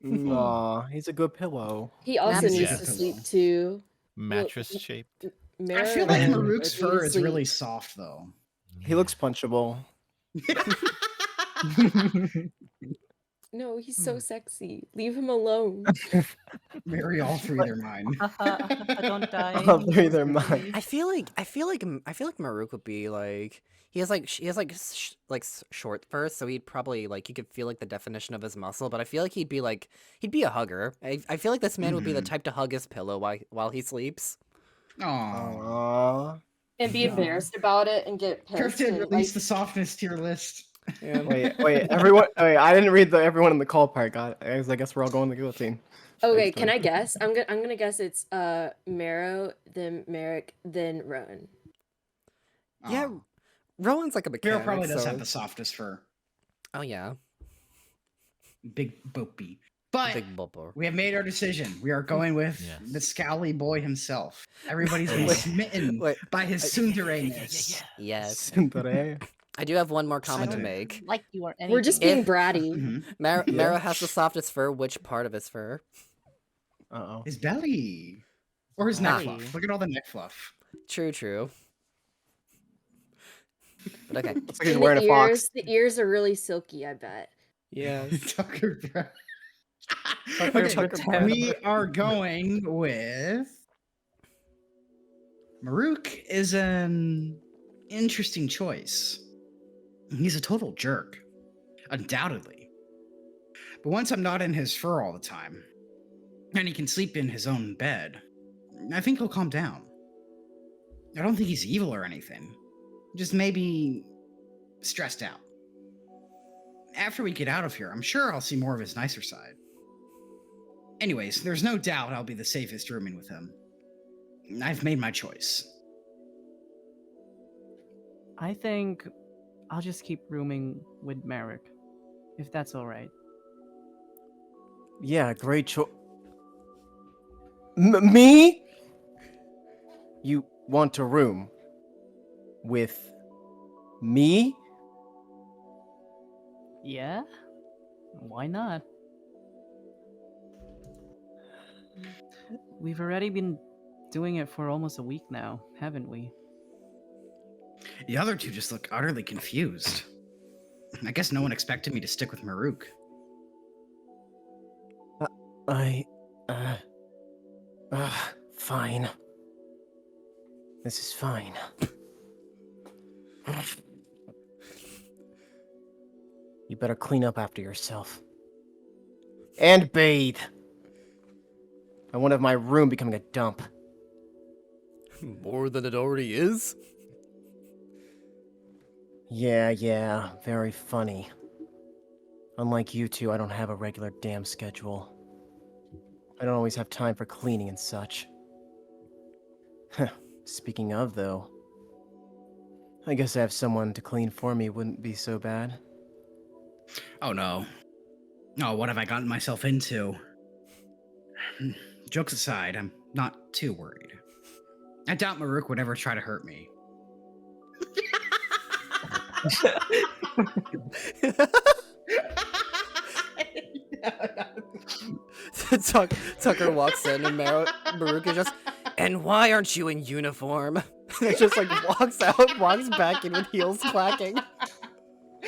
Aw, he's a good pillow. He also Nap needs time. to sleep too. Mattress shaped. Marrow, I feel like if Marruk's he fur is sleep- really soft though. He looks punchable. No, he's so sexy. Leave him alone. Marry all three, they're mine. Don't die. All three, they're mine. I feel like Marruk would be like he has short fur, so he'd probably like you could feel like the definition of his muscle, but I feel like he'd be a hugger. I feel like this man would be the type to hug his pillow while he sleeps. Aww. Aww. and be embarrassed about it and get pissed. Griffin, And, release like, the softness to your list. Yeah. Wait, everyone. Wait, I didn't read the everyone in the call part. God, I guess we're all going to the guillotine. okay, Thanks, can Tony. I guess? I'm gonna guess it's Marrow, then Marruk, then Rhoun. Yeah, Aw. Rhoun's like a Miro mechanic. probably does so... have the softest fur. Oh yeah. Big boopy. But Big bubble. we have made our decision. We are going with Yes. the Scowly boy himself. Everybody's been smitten Wait, by his tsundere-ness. Yes. Tsundere. I do have one more comment to Tsundere. make. Like you are anything. We're just being If- bratty. Mhm. Marrow has the softest fur. Which part of his fur? Uh-oh. His belly. Or his neck Belly. fluff. Look at all the neck fluff. True. But okay. Looks like he's And wearing a fox. the ears are really silky, I bet. Yes. Tucker Brown. Tucker Brown. We are going with Marruk is an interesting choice. He's a total jerk, undoubtedly. But once I'm not in his fur all the time, and he can sleep in his own bed, I think he'll calm down. I don't think he's evil or anything. Just maybe stressed out. After we get out of here, I'm sure I'll see more of his nicer side. Anyways, there's no doubt I'll be the safest rooming with him. I've made my choice. I think I'll just keep rooming with Marruk, if that's all right. Yeah, great choice. Me? You want to room with me? Yeah? Why not? We've already been doing it for almost a week now, haven't we? The other two just look utterly confused. I guess no one expected me to stick with Marruk. Fine. This is fine. You better clean up after yourself. And bathe. I won't have my room becoming a dump. More than it already is? Yeah, very funny. Unlike you two, I don't have a regular damn schedule. I don't always have time for cleaning and such. Speaking of, though, I guess I have someone to clean for me wouldn't be so bad. Oh no. Oh, what have I gotten myself into? Jokes aside, I'm not too worried. I doubt Marruk would ever try to hurt me. Tucker walks in and Marruk is just, and why aren't you in uniform? It just like walks back in with heels clacking.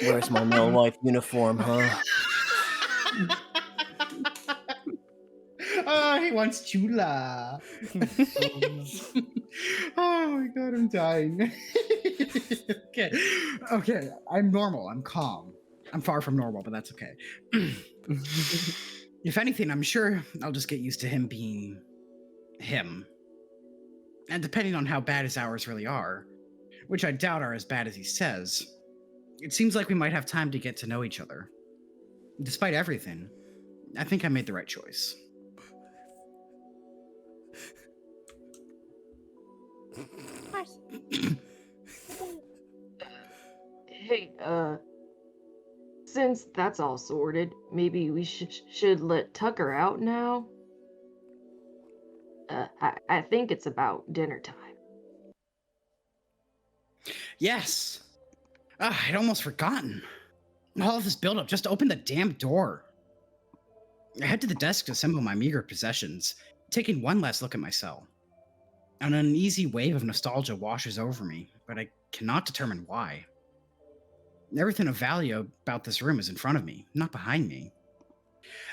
Where's my no-life uniform, huh? Oh, he wants chula. Oh my god, I'm dying. Okay, I'm normal. I'm calm. I'm far from normal, but that's okay. If anything, I'm sure I'll just get used to him being him. And depending on how bad his hours really are, which I doubt are as bad as he says, it seems like we might have time to get to know each other. Despite everything, I think I made the right choice. Hey, since that's all sorted, maybe we should let Tucker out now? I think it's about dinner time. Yes! I'd almost forgotten. All of this buildup, just open the damn door. I head to the desk to assemble my meager possessions, taking one last look at my cell. An uneasy wave of nostalgia washes over me, but I cannot determine why. Everything of value about this room is in front of me, not behind me.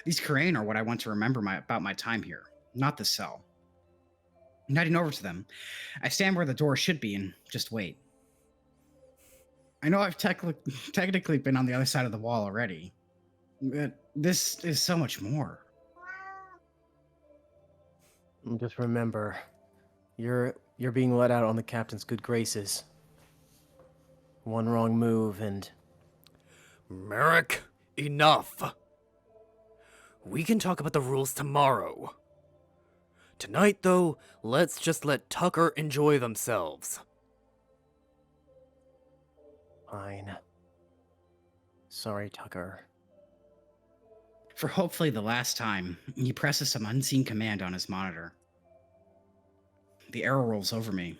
These Karain are what I want to remember about my time here, not this cell. Heading over to them, I stand where the door should be and just wait. I know I've technically been on the other side of the wall already, but this is so much more. Just remember, You're being let out on the captain's good graces. One wrong move and... Marruk, enough! We can talk about the rules tomorrow. Tonight, though, let's just let Tucker enjoy themselves. Fine. Sorry, Tucker. For hopefully the last time, he presses some unseen command on his monitor. The arrow rolls over me,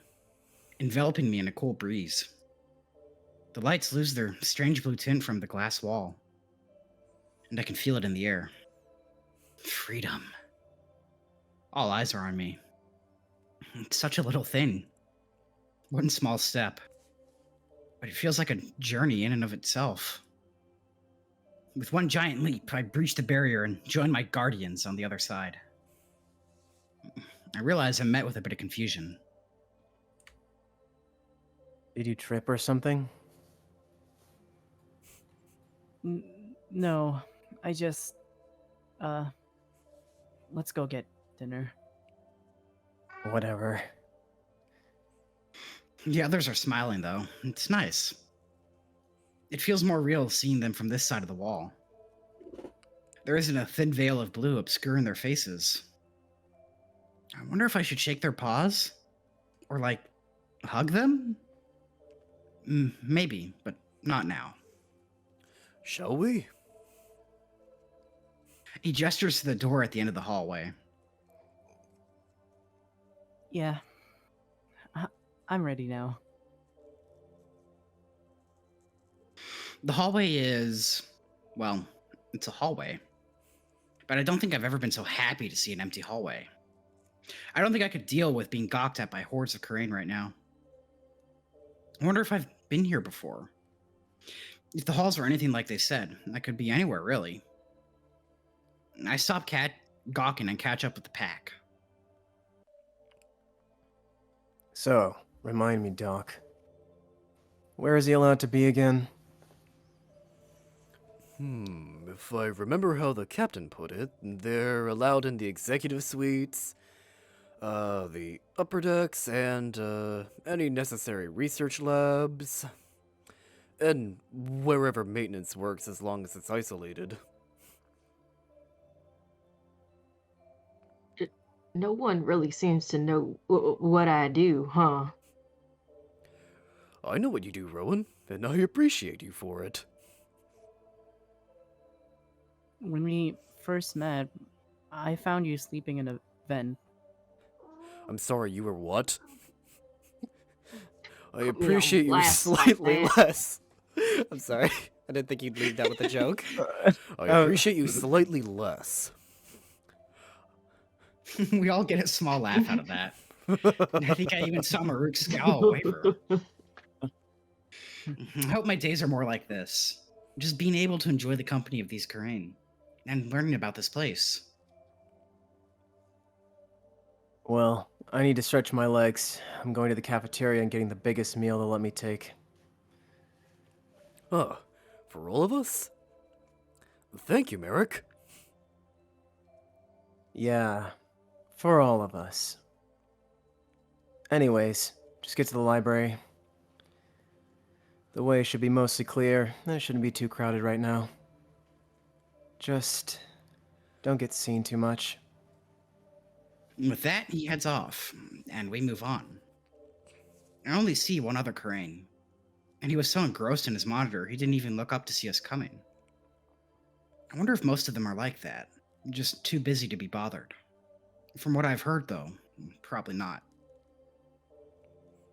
enveloping me in a cool breeze. The lights lose their strange blue tint from the glass wall, and I can feel it in the air. Freedom. All eyes are on me. It's such a little thing. One small step. But it feels like a journey in and of itself. With one giant leap, I breach the barrier and join my guardians on the other side. I realize I'm met with a bit of confusion. Did you trip or something? No, I just... let's go get dinner. Whatever. The others are smiling, though. It's nice. It feels more real seeing them from this side of the wall. There isn't a thin veil of blue obscuring their faces. I wonder if I should shake their paws? Or, like, hug them? Maybe, but not now. Shall we? He gestures to the door at the end of the hallway. Yeah. I'm ready now. The hallway is... well, it's a hallway. But I don't think I've ever been so happy to see an empty hallway. I don't think I could deal with being gawked at by hordes of Karain right now. I wonder if I've been here before. If the halls were anything like they said, I could be anywhere, really. I stop gawking and catch up with the pack. So, remind me, Doc. Where is he allowed to be again? If I remember how the captain put it, they're allowed in the executive suites, the upper decks, and, any necessary research labs, and wherever maintenance works as long as it's isolated. No one really seems to know what I do, huh? I know what you do, Rhoun, and I appreciate you for it. When we first met, I found you sleeping in a vent. I'm sorry, you were what? I appreciate you less slightly like that. less. I'm sorry. I didn't think you'd leave that with a joke. I appreciate you slightly less. We all get a small laugh out of that. I think I even saw Marruk scowl waver. I hope my days are more like this. Just being able to enjoy the company of these Karain and learning about this place. Well, I need to stretch my legs. I'm going to the cafeteria and getting the biggest meal they'll let me take. Huh. For all of us? Thank you, Marruk. Yeah, for all of us. Anyways, just get to the library. The way should be mostly clear. It shouldn't be too crowded right now. Just don't get seen too much. With that, he heads off, and we move on. I only see one other Karain, and he was so engrossed in his monitor he didn't even look up to see us coming. I wonder if most of them are like that, just too busy to be bothered. From what I've heard, though, probably not.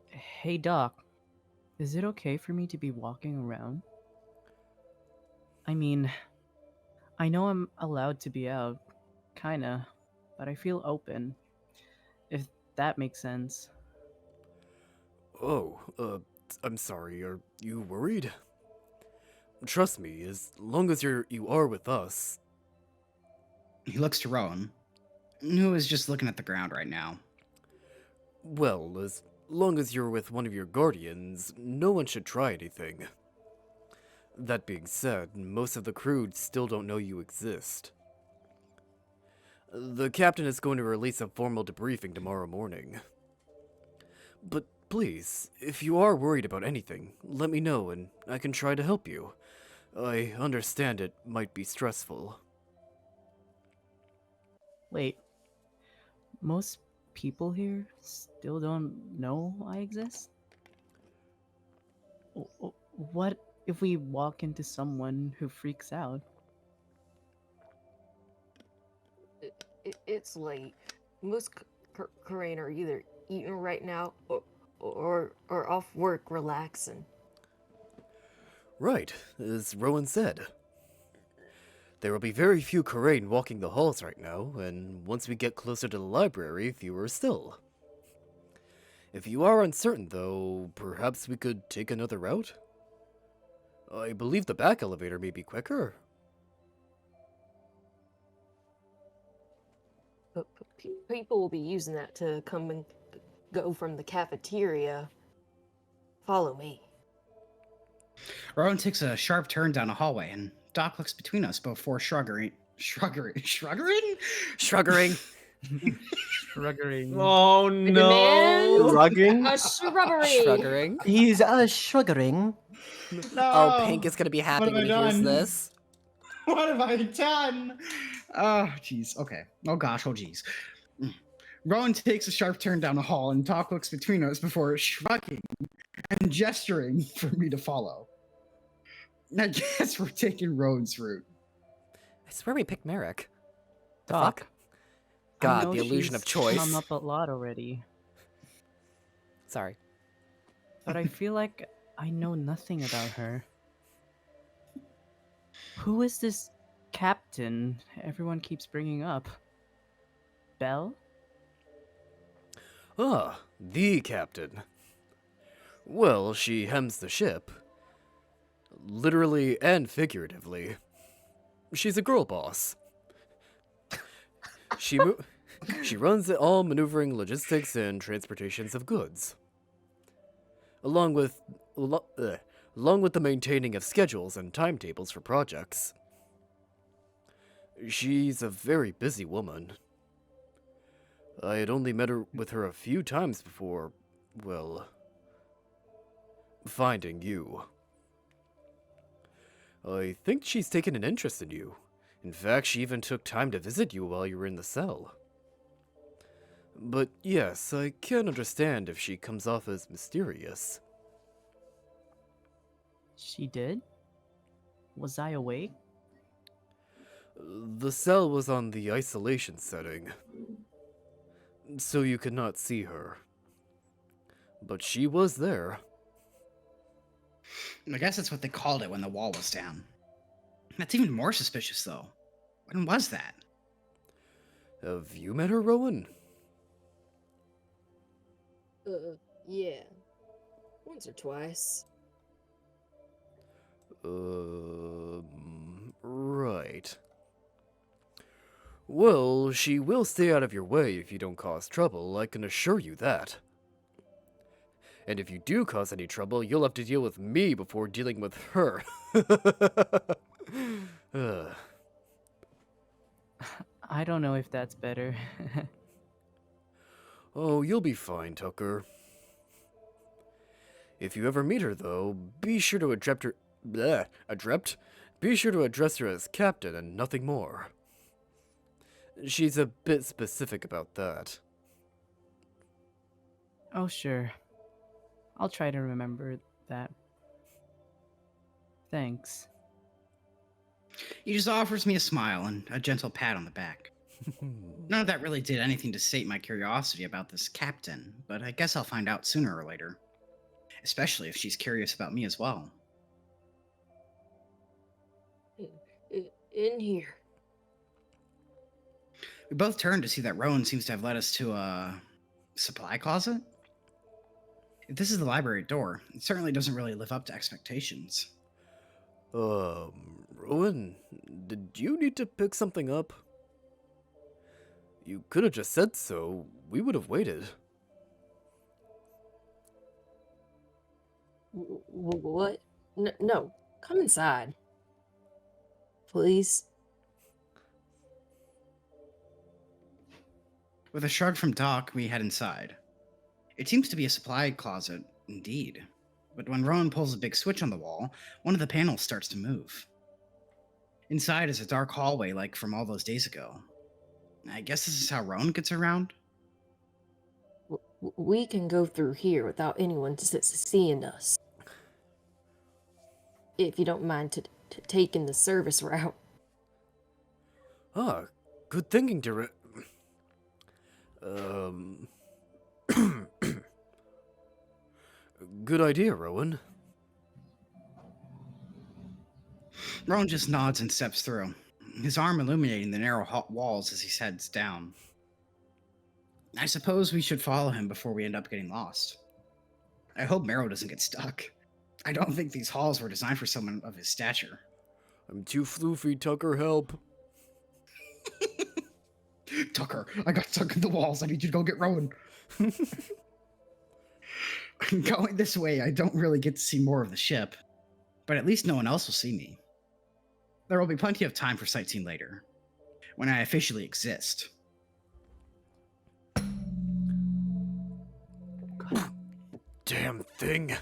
Hey, Doc. Is it okay for me to be walking around? I mean, I know I'm allowed to be out, kinda, but I feel open. If that makes sense. Oh, I'm sorry. Are you worried? Trust me, as long as you are with us. He looks to Rhoun, who is just looking at the ground right now. Well, as long as you're with one of your guardians, no one should try anything. That being said, most of the crew still don't know you exist. The captain is going to release a formal debriefing tomorrow morning. But please, if you are worried about anything, let me know and I can try to help you. I understand it might be stressful. Wait, most people here still don't know I exist? What if we walk into someone who freaks out? It's late. Most Korean are either eating right now or off work relaxing. Right, as Rhoun said. There will be very few Korean walking the halls right now, and once we get closer to the library, fewer still. If you are uncertain, though, perhaps we could take another route? I believe the back elevator may be quicker. But people will be using that to come and go from the cafeteria. Follow me. Rhoun takes a sharp turn down a hallway, and Doc looks between us before shrugging. Shruggering. Oh no! Demand a shrubbery. Shruggering. He's shuggering. No! Oh, Pink is gonna be happy What have when he I hears done? this. What have I done? Oh, jeez. Okay. Oh, gosh. Oh, jeez. Rhoun takes a sharp turn down the hall, and Doc looks between us before shrugging and gesturing for me to follow. I guess we're taking Rhoun's route. I swear we picked Marruk. The Doc, fuck? I God, know the illusion of choice. Come up a lot already, Sorry. but I feel like I know nothing about her. Who is this captain everyone keeps bringing up? Belle? Ah, the captain. Well, she hems the ship. Literally and figuratively. She's a girl boss. She runs all maneuvering logistics and transportations of goods. Along with the maintaining of schedules and timetables for projects. She's a very busy woman. I had only met her with her a few times before, well, finding you. I think she's taken an interest in you. In fact, she even took time to visit you while you were in the cell. But yes, I can understand if she comes off as mysterious. She did? Was I awake? The cell was on the isolation setting, so you could not see her. But she was there. I guess that's what they called it when the wall was down. That's even more suspicious, though. When was that? Have you met her, Rhoun? Yeah. Once or twice. Right. Well, she will stay out of your way if you don't cause trouble, I can assure you that. And if you do cause any trouble, you'll have to deal with me before dealing with her. I don't know if that's better. Oh, you'll be fine, Tucker. If you ever meet her, though, be sure to be sure to address her as Captain and nothing more. She's a bit specific about that. Oh, sure. I'll try to remember that. Thanks. He just offers me a smile and a gentle pat on the back. None of that really did anything to sate my curiosity about this captain, but I guess I'll find out sooner or later. Especially if she's curious about me as well. In here. We both turned to see that Rhoun seems to have led us to a supply closet. If this is the library door, it certainly doesn't really live up to expectations. Rhoun, did you need to pick something up? You could have just said so. We would have waited. What? No. Come inside. Please. With a shrug from Doc, we head inside. It seems to be a supply closet, indeed. But when Rhoun pulls a big switch on the wall, one of the panels starts to move. Inside is a dark hallway like from all those days ago. I guess this is how Rhoun gets around? We can go through here without anyone seeing us. If you don't mind taking the service route. Ah, good thinking, good idea, Rhoun. Rhoun just nods and steps through, his arm illuminating the narrow walls as he heads down. I suppose we should follow him before we end up getting lost. I hope Marrow doesn't get stuck. I don't think these halls were designed for someone of his stature. I'm too floofy, Tucker, help. Tucker, I got stuck in the walls. I need you to go get Rhoun. Going this way, I don't really get to see more of the ship, but at least no one else will see me. There will be plenty of time for sightseeing later, when I officially exist. Damn thing.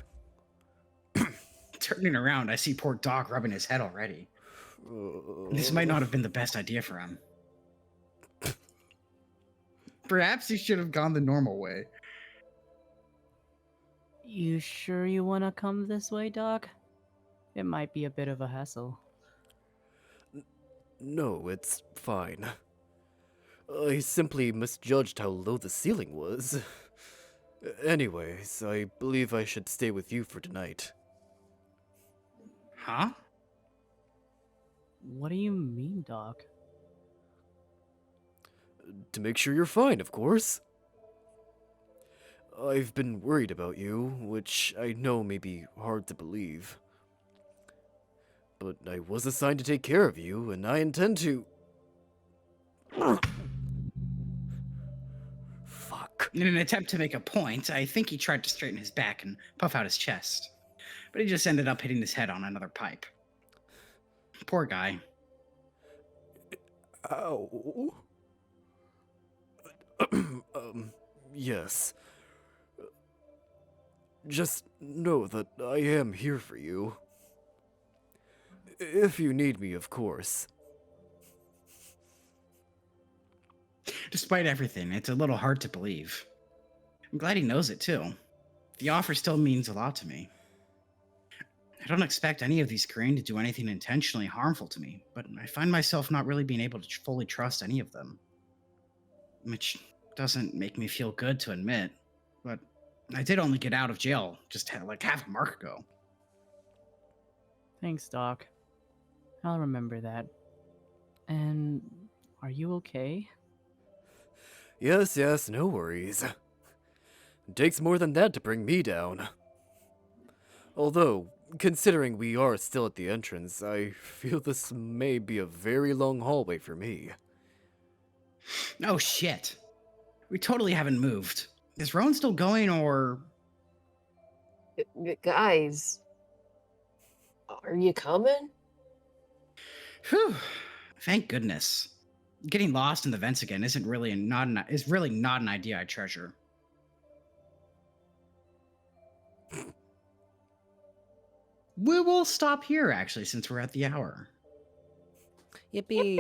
Turning around, I see poor Doc rubbing his head already. This might not have been the best idea for him. Perhaps he should have gone the normal way. You sure you want to come this way, Doc? It might be a bit of a hassle. No, it's fine. I simply misjudged how low the ceiling was. Anyways, I believe I should stay with you for tonight. Huh? What do you mean, Doc? To make sure you're fine, of course. I've been worried about you, which I know may be hard to believe. But I was assigned to take care of you, and I intend to... Fuck. In an attempt to make a point, I think he tried to straighten his back and puff out his chest. But he just ended up hitting his head on another pipe. Poor guy. Ow. Yes. Just know that I am here for you. If you need me, of course. Despite everything, it's a little hard to believe. I'm glad he knows it, too. The offer still means a lot to me. I don't expect any of these Korean to do anything intentionally harmful to me, but I find myself not really being able to fully trust any of them. Which doesn't make me feel good to admit, but I did only get out of jail just like half a mark ago. Thanks, Doc. I'll remember that. And are you okay? Yes, no worries. It takes more than that to bring me down. Although, considering we are still at the entrance, I feel this may be a very long hallway for me. Oh shit. We totally haven't moved. Is Rhoun still going, or... Guys, are you coming? Whew. Thank goodness. Getting lost in the vents again isn't really not an idea I treasure. We will stop here, actually, since we're at the hour. Yippee!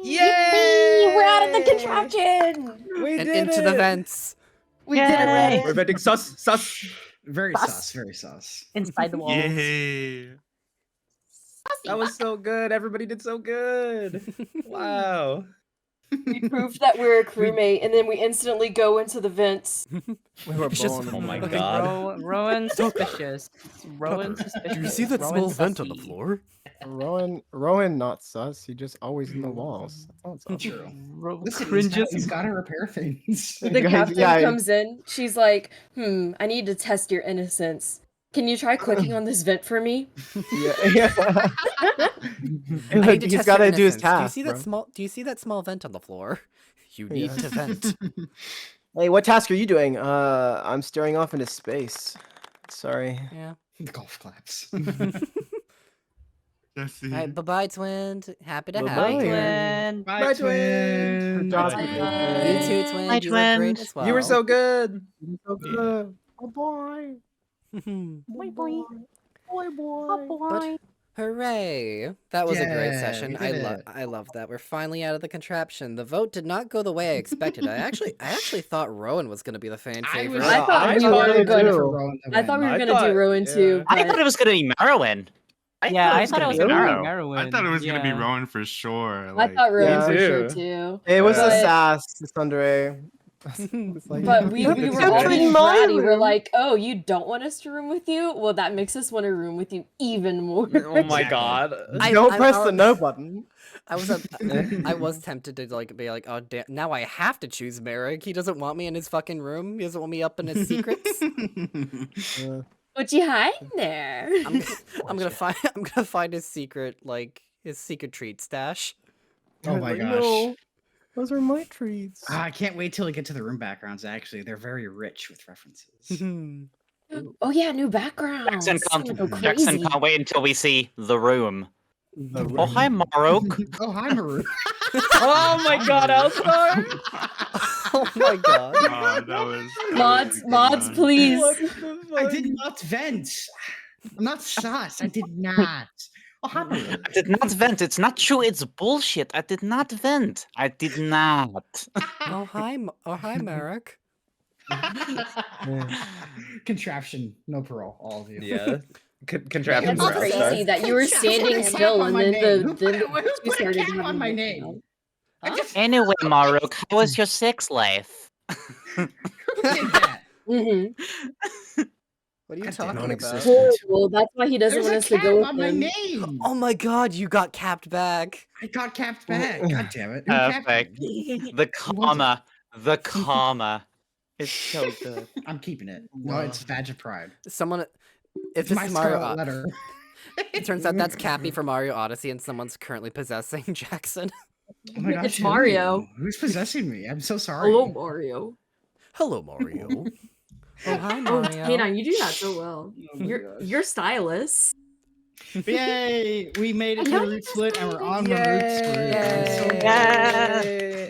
Yay! We're out of the contraption! We and did into the vents. We did it, right? We're vetting sus. Very sus, very sus. Inside the walls. Yay! That was so good. Everybody did so good. Wow. We proved that we're a crewmate, and then we instantly go into the vents. We were Just- blown. Oh my Okay, god. Rowan suspicious. Rowan Tucker, suspicious. do you see that Rowan small vent on the sussy. floor? Rowan not sus. He just always in the walls. That's all it's all. True. Ro- Listen, cringes. he's got to repair things. The Guys, captain yeah, comes in. She's like, I need to test your innocence. Can you try clicking on this vent for me? Yeah. I Look, need to he's test got your to do his innocence. task. Do you see that bro. small? Do you see that small vent on the floor? You need Yeah. to vent. Hey, what task are you doing? I'm staring off into space. Sorry. Yeah. The golf claps. Jesse. All right, bye-bye, twin. Happy to have Bye-bye. you. Twin. Bye, twin. Good job, Bye. You too, twin. Bye, You were great twin. as well. You were so good. Yeah. Bye-bye. Bye-bye. But hooray! That was a great Yeah, session. we did it. I love that. We're finally out of the contraption. The vote did not go the way I expected. I actually thought Rhoun was going to be the fan favorite. I thought we thought were it gonna. too. I thought we were I gonna thought- do Rhoun too. I But thought it was gonna be Marrowyn. Yeah, I thought it was gonna be Marrow. Marrowyn. I thought it was gonna be yeah. Rowan for sure. I Like, thought Rhoun Yeah. for Me sure too. too. It was a But- sass, Sundre. It's like- But we were all That's being in my bratty. We're room. like, oh, you don't want us to room with you? Well, that makes us want to room with you even more. Oh my god. Don't press the no button. I was tempted to like be like, oh damn, now I have to choose Marruk. He doesn't want me in his fucking room. He doesn't want me up in his secrets. What you hiding there? I'm gonna find his secret treat stash. Oh my gosh. No, those are my treats. I can't wait till we get to the room backgrounds, actually. They're very rich with references. Oh yeah, new backgrounds. Jackson It's gonna go Jackson crazy. can't wait until we see the room. The Oh, hi, Marruk. Oh, hi, Marruk. Oh my god, Elstar! Oh my god. oh, that was Mods, please. I did not vent. I'm not sus. I did not. Oh, hi, Marruk. I did not vent. It's not true. It's bullshit. I did not vent. I did not. Oh hi, Marruk. Contraption, no parole, all of you. Yeah. Contraption That's for crazy Elstar. that you were standing still and then Who the put you a started cap on having my a name? I just Anyway, Marruk, how was your sex life? who did that? Mm-hmm. What are you I talking about? non-existent. Well, that's why he doesn't There's want a us to cap go with on my him. name. Oh my god, you got capped back. I got capped back. God damn it. Who capped Perfect. me? The comma. The comma. It's so good. I'm keeping it. No, it's a badge of pride. Someone, if It's this my is Mario, scarlet letter. it turns out that's Cappy from Mario Odyssey, and someone's currently possessing Jackson. Oh my gosh, It's who? Mario. Who's possessing me? I'm so sorry. Hello, Mario. Hello, Mario. Oh hi, Oh, Mario. Tana, you do that so well. my You're stylish. Yay! We made it to I the know root you split and we're on Yay! Marruk's group. I'm so Yeah.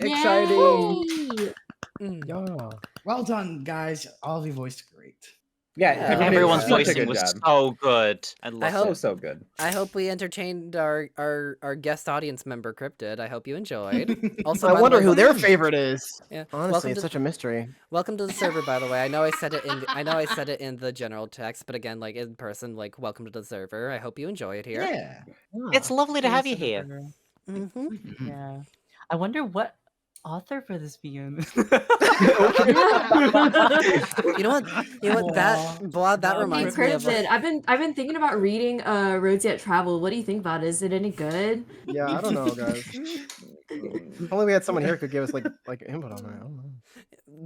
Exciting. Yay! Mm. Yeah. well done, guys. All of you voiced great. Yeah, Yeah. everybody Everyone's did such a voicing good was job. so good. I love hope- it. So good. I hope we entertained our guest audience member, Cryptid. I hope you enjoyed. Also, I by the wonder way, who their welcome- favorite is. Yeah. Honestly, welcome it's to, such a mystery. welcome to the server, by the way. I know I said it in the general text, but again, like in person, like welcome to the server. I hope you enjoy it here. Yeah. It's lovely to have you here. Mm-hmm. Yeah. I wonder what author for this begins. You know what? That Hey, reminds me of. Cryptid, I've been thinking about reading Roads Yet Traveled. What do you think about it? Is it any good? Yeah, I don't know, guys. If only we had someone here who could give us like input on that. I don't know.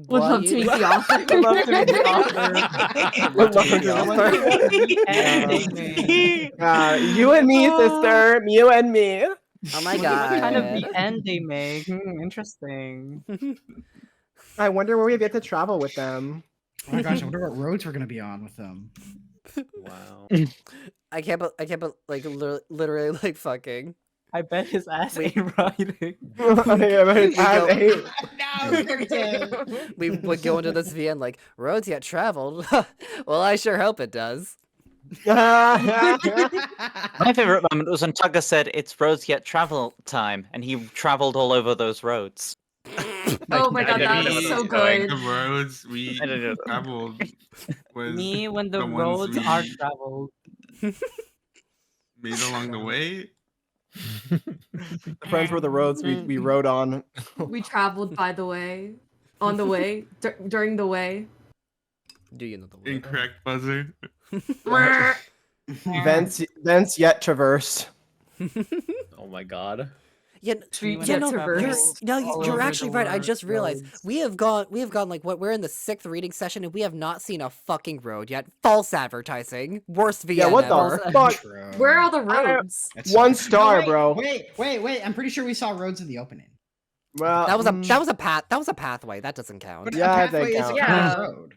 Would love to meet the author. Would love to meet the author. Would love to meet the author. You and me, sister. You and me. Oh my What god. kind of the end they make? Interesting. I wonder where we get to travel with them. Oh my gosh, I wonder what roads we're gonna be on with them. Wow. I can't, like, literally, like, fucking. I bet his ass ain't riding. We would go into this VN like, roads yet traveled? Well, I sure hope it does. My favorite moment was when Tugga said, "It's roads yet travel time," and he traveled all over those roads. Oh my god, that was so Like good. the roads we I don't know. traveled was Me when the the ones roads we- are traveled. made along the way. The friends were the roads we rode on. We traveled by the way, on the way, during the way. Do you know the word? Incorrect buzzer. Thence yet traversed. Oh my god. Yeah, Streets yeah, yet no, traversed. you're over actually the right. I just realized roads. we have gone like what we're in the 6th reading session and we have not seen a fucking road yet. False advertising. Worst VN Yeah, what ever. the fuck? Where are all the roads? That's One so- star, wait, bro. Wait. I'm pretty sure we saw roads in the opening. Well, That was a pathway. That doesn't count. But Yeah, a pathway they is a count. kind of Yeah. road.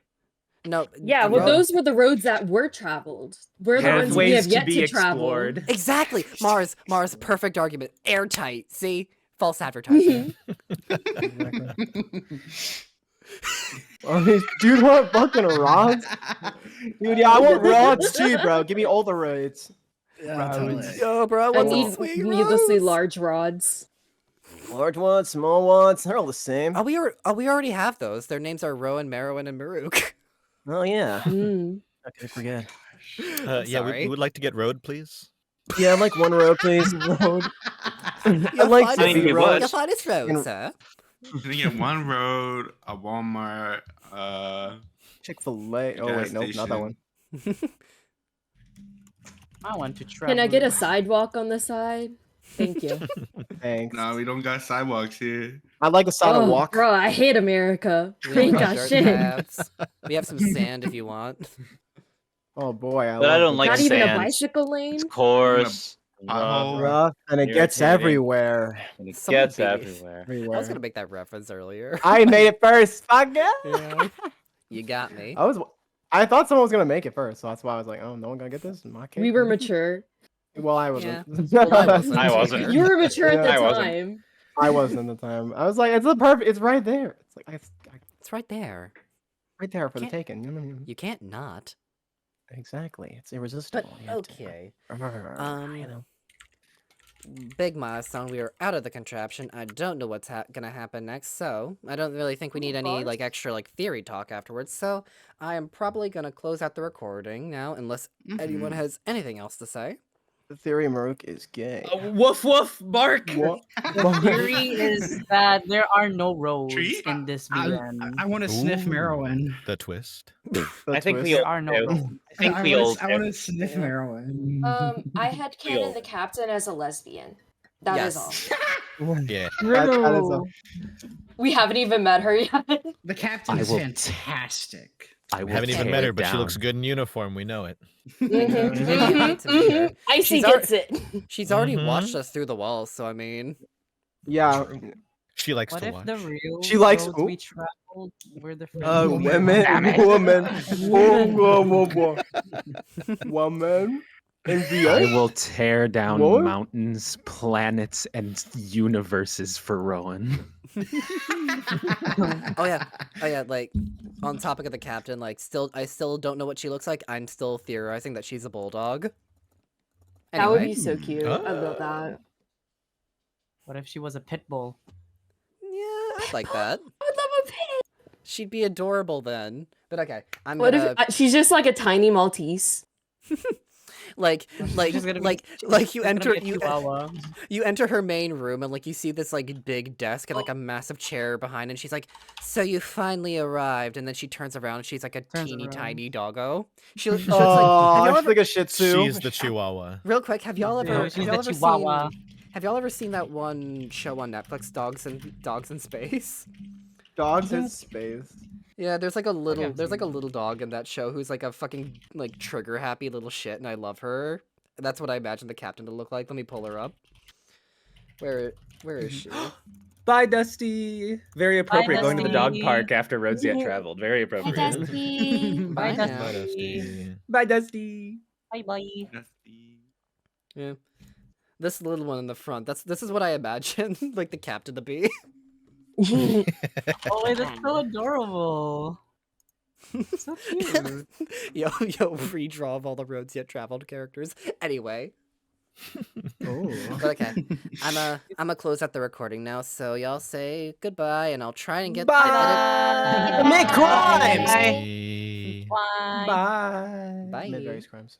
No. Yeah, well, those were the roads that were traveled. We're the ones we have yet to travel. Exactly. Mars, perfect argument. Airtight. See? False advertising. Dude, want fucking rods? Dude, yeah, I want rods too, bro. Give me all the roads. Yo, bro, I what's need sweet needlessly roads? large rods. Large ones, small ones, they're all the same. Oh, we already have those. Their names are Rhoun, Marrowyn, and Marruk. Oh yeah. Mm. How could I forget? Yeah, we sorry. would like to get road, please. Yeah, I'd like one road, please. Road. I'd Your like to finest- be road. Your finest road, sir. Can you get one road, a Walmart, Chick-fil-A. Oh wait, nope, not that one. I want to travel. Can I get a sidewalk on the side? Thank you. Thanks. No, we don't got sidewalks here. I'd like a sidewalk. Bro, I hate America. We We ain't have got dirt shit. paths. We have some sand if you want. Oh boy, But I don't the like Not even a sand. bicycle lane. It's coarse, Pothole. rough, and it gets irritating, everywhere. and it Someone gets beat me. everywhere. I was gonna make that reference earlier. I made it first. Fuck yeah. You got me. I thought someone was gonna make it first, so that's why I was like, oh, no one gonna get this. In my case, We were mature. Well, I wasn't. Yeah. Well, I wasn't. I wasn't. You were mature at the I wasn't. time. I wasn't at the time. I was like, it's the perfect. It's right there. It's like It's right there. right there for the Can't- taking. You can't not. Exactly. It's irresistible. But You have to- okay. you know. Big milestone. We are out of the contraption. I don't know what's gonna happen next, so I don't really think we need any like extra like theory talk afterwards. So I am probably gonna close out the recording now, unless anyone has anything else to say. The theory of Marruk is gay. Woof woof, bark. What? The theory is that there are no roads Tree? in this VN. I want to sniff Ooh. Marrowyn. The twist. I think we There all are no do. roads. I think we all. I want to sniff Marrowyn. I had canon the captain as a lesbian. That is all. Yeah. That is a- We haven't even met her yet. The captain's I will- fantastic. I will Haven't even tear met her, it but she looks down. good in uniform. We know it. Icy She's gets it. She's already Mhm. watched us through the walls, so I mean, Yeah. She likes What to if watch. the real She likes- roads we traveled were the Women. Damn it. Woman. Woman. In I VA. will tear down What? mountains, planets, and universes for Rowan. oh yeah, like on topic of the captain, like I still don't know what she looks like. I'm still theorizing that she's a bulldog. That would Anyway. be so cute. I love that. What if she was a pit bull? Yeah, I'd like that. I'd love a pig. She'd be adorable then. But okay, I'm What gonna if she's just like a tiny Maltese? like She's gonna be- like you she's gonna enter be a chihuahua. you enter her main room and like you see this like big desk and like a massive chair behind and she's like, so you finally arrived, and then she turns around and she's like a Turns teeny around. tiny doggo. She looks Oh, like, have y'all she's ever, like a Shih Tzu. She's the Chihuahua. real quick, have y'all ever No, have she's y'all the ever chihuahua. seen have y'all ever seen that one show on Netflix, Dogs in Space? Dogs in space. Yeah, there's like a little dog in that show who's like a fucking like trigger happy little shit, and I love her. That's what I imagine the captain to look like. Let me pull her up. Where is she? Bye, Dusty. Very appropriate going to the dog Dusty. park after roads yet traveled. Very appropriate. Dusty. Bye Bye, now. Dusty. Bye, Dusty. Bye bye. Dusty. Yeah. This little one in the front. This is what I imagine like the captain to be. Oh, wait, that's so adorable. So cute. yo, redraw of all the roads yet traveled characters. Anyway. Oh. But okay. I'm gonna close out the recording now, so y'all say goodbye and I'll try and get Bye. Commit crimes. Bye. Bye. Bye. Bye. Commit various crimes.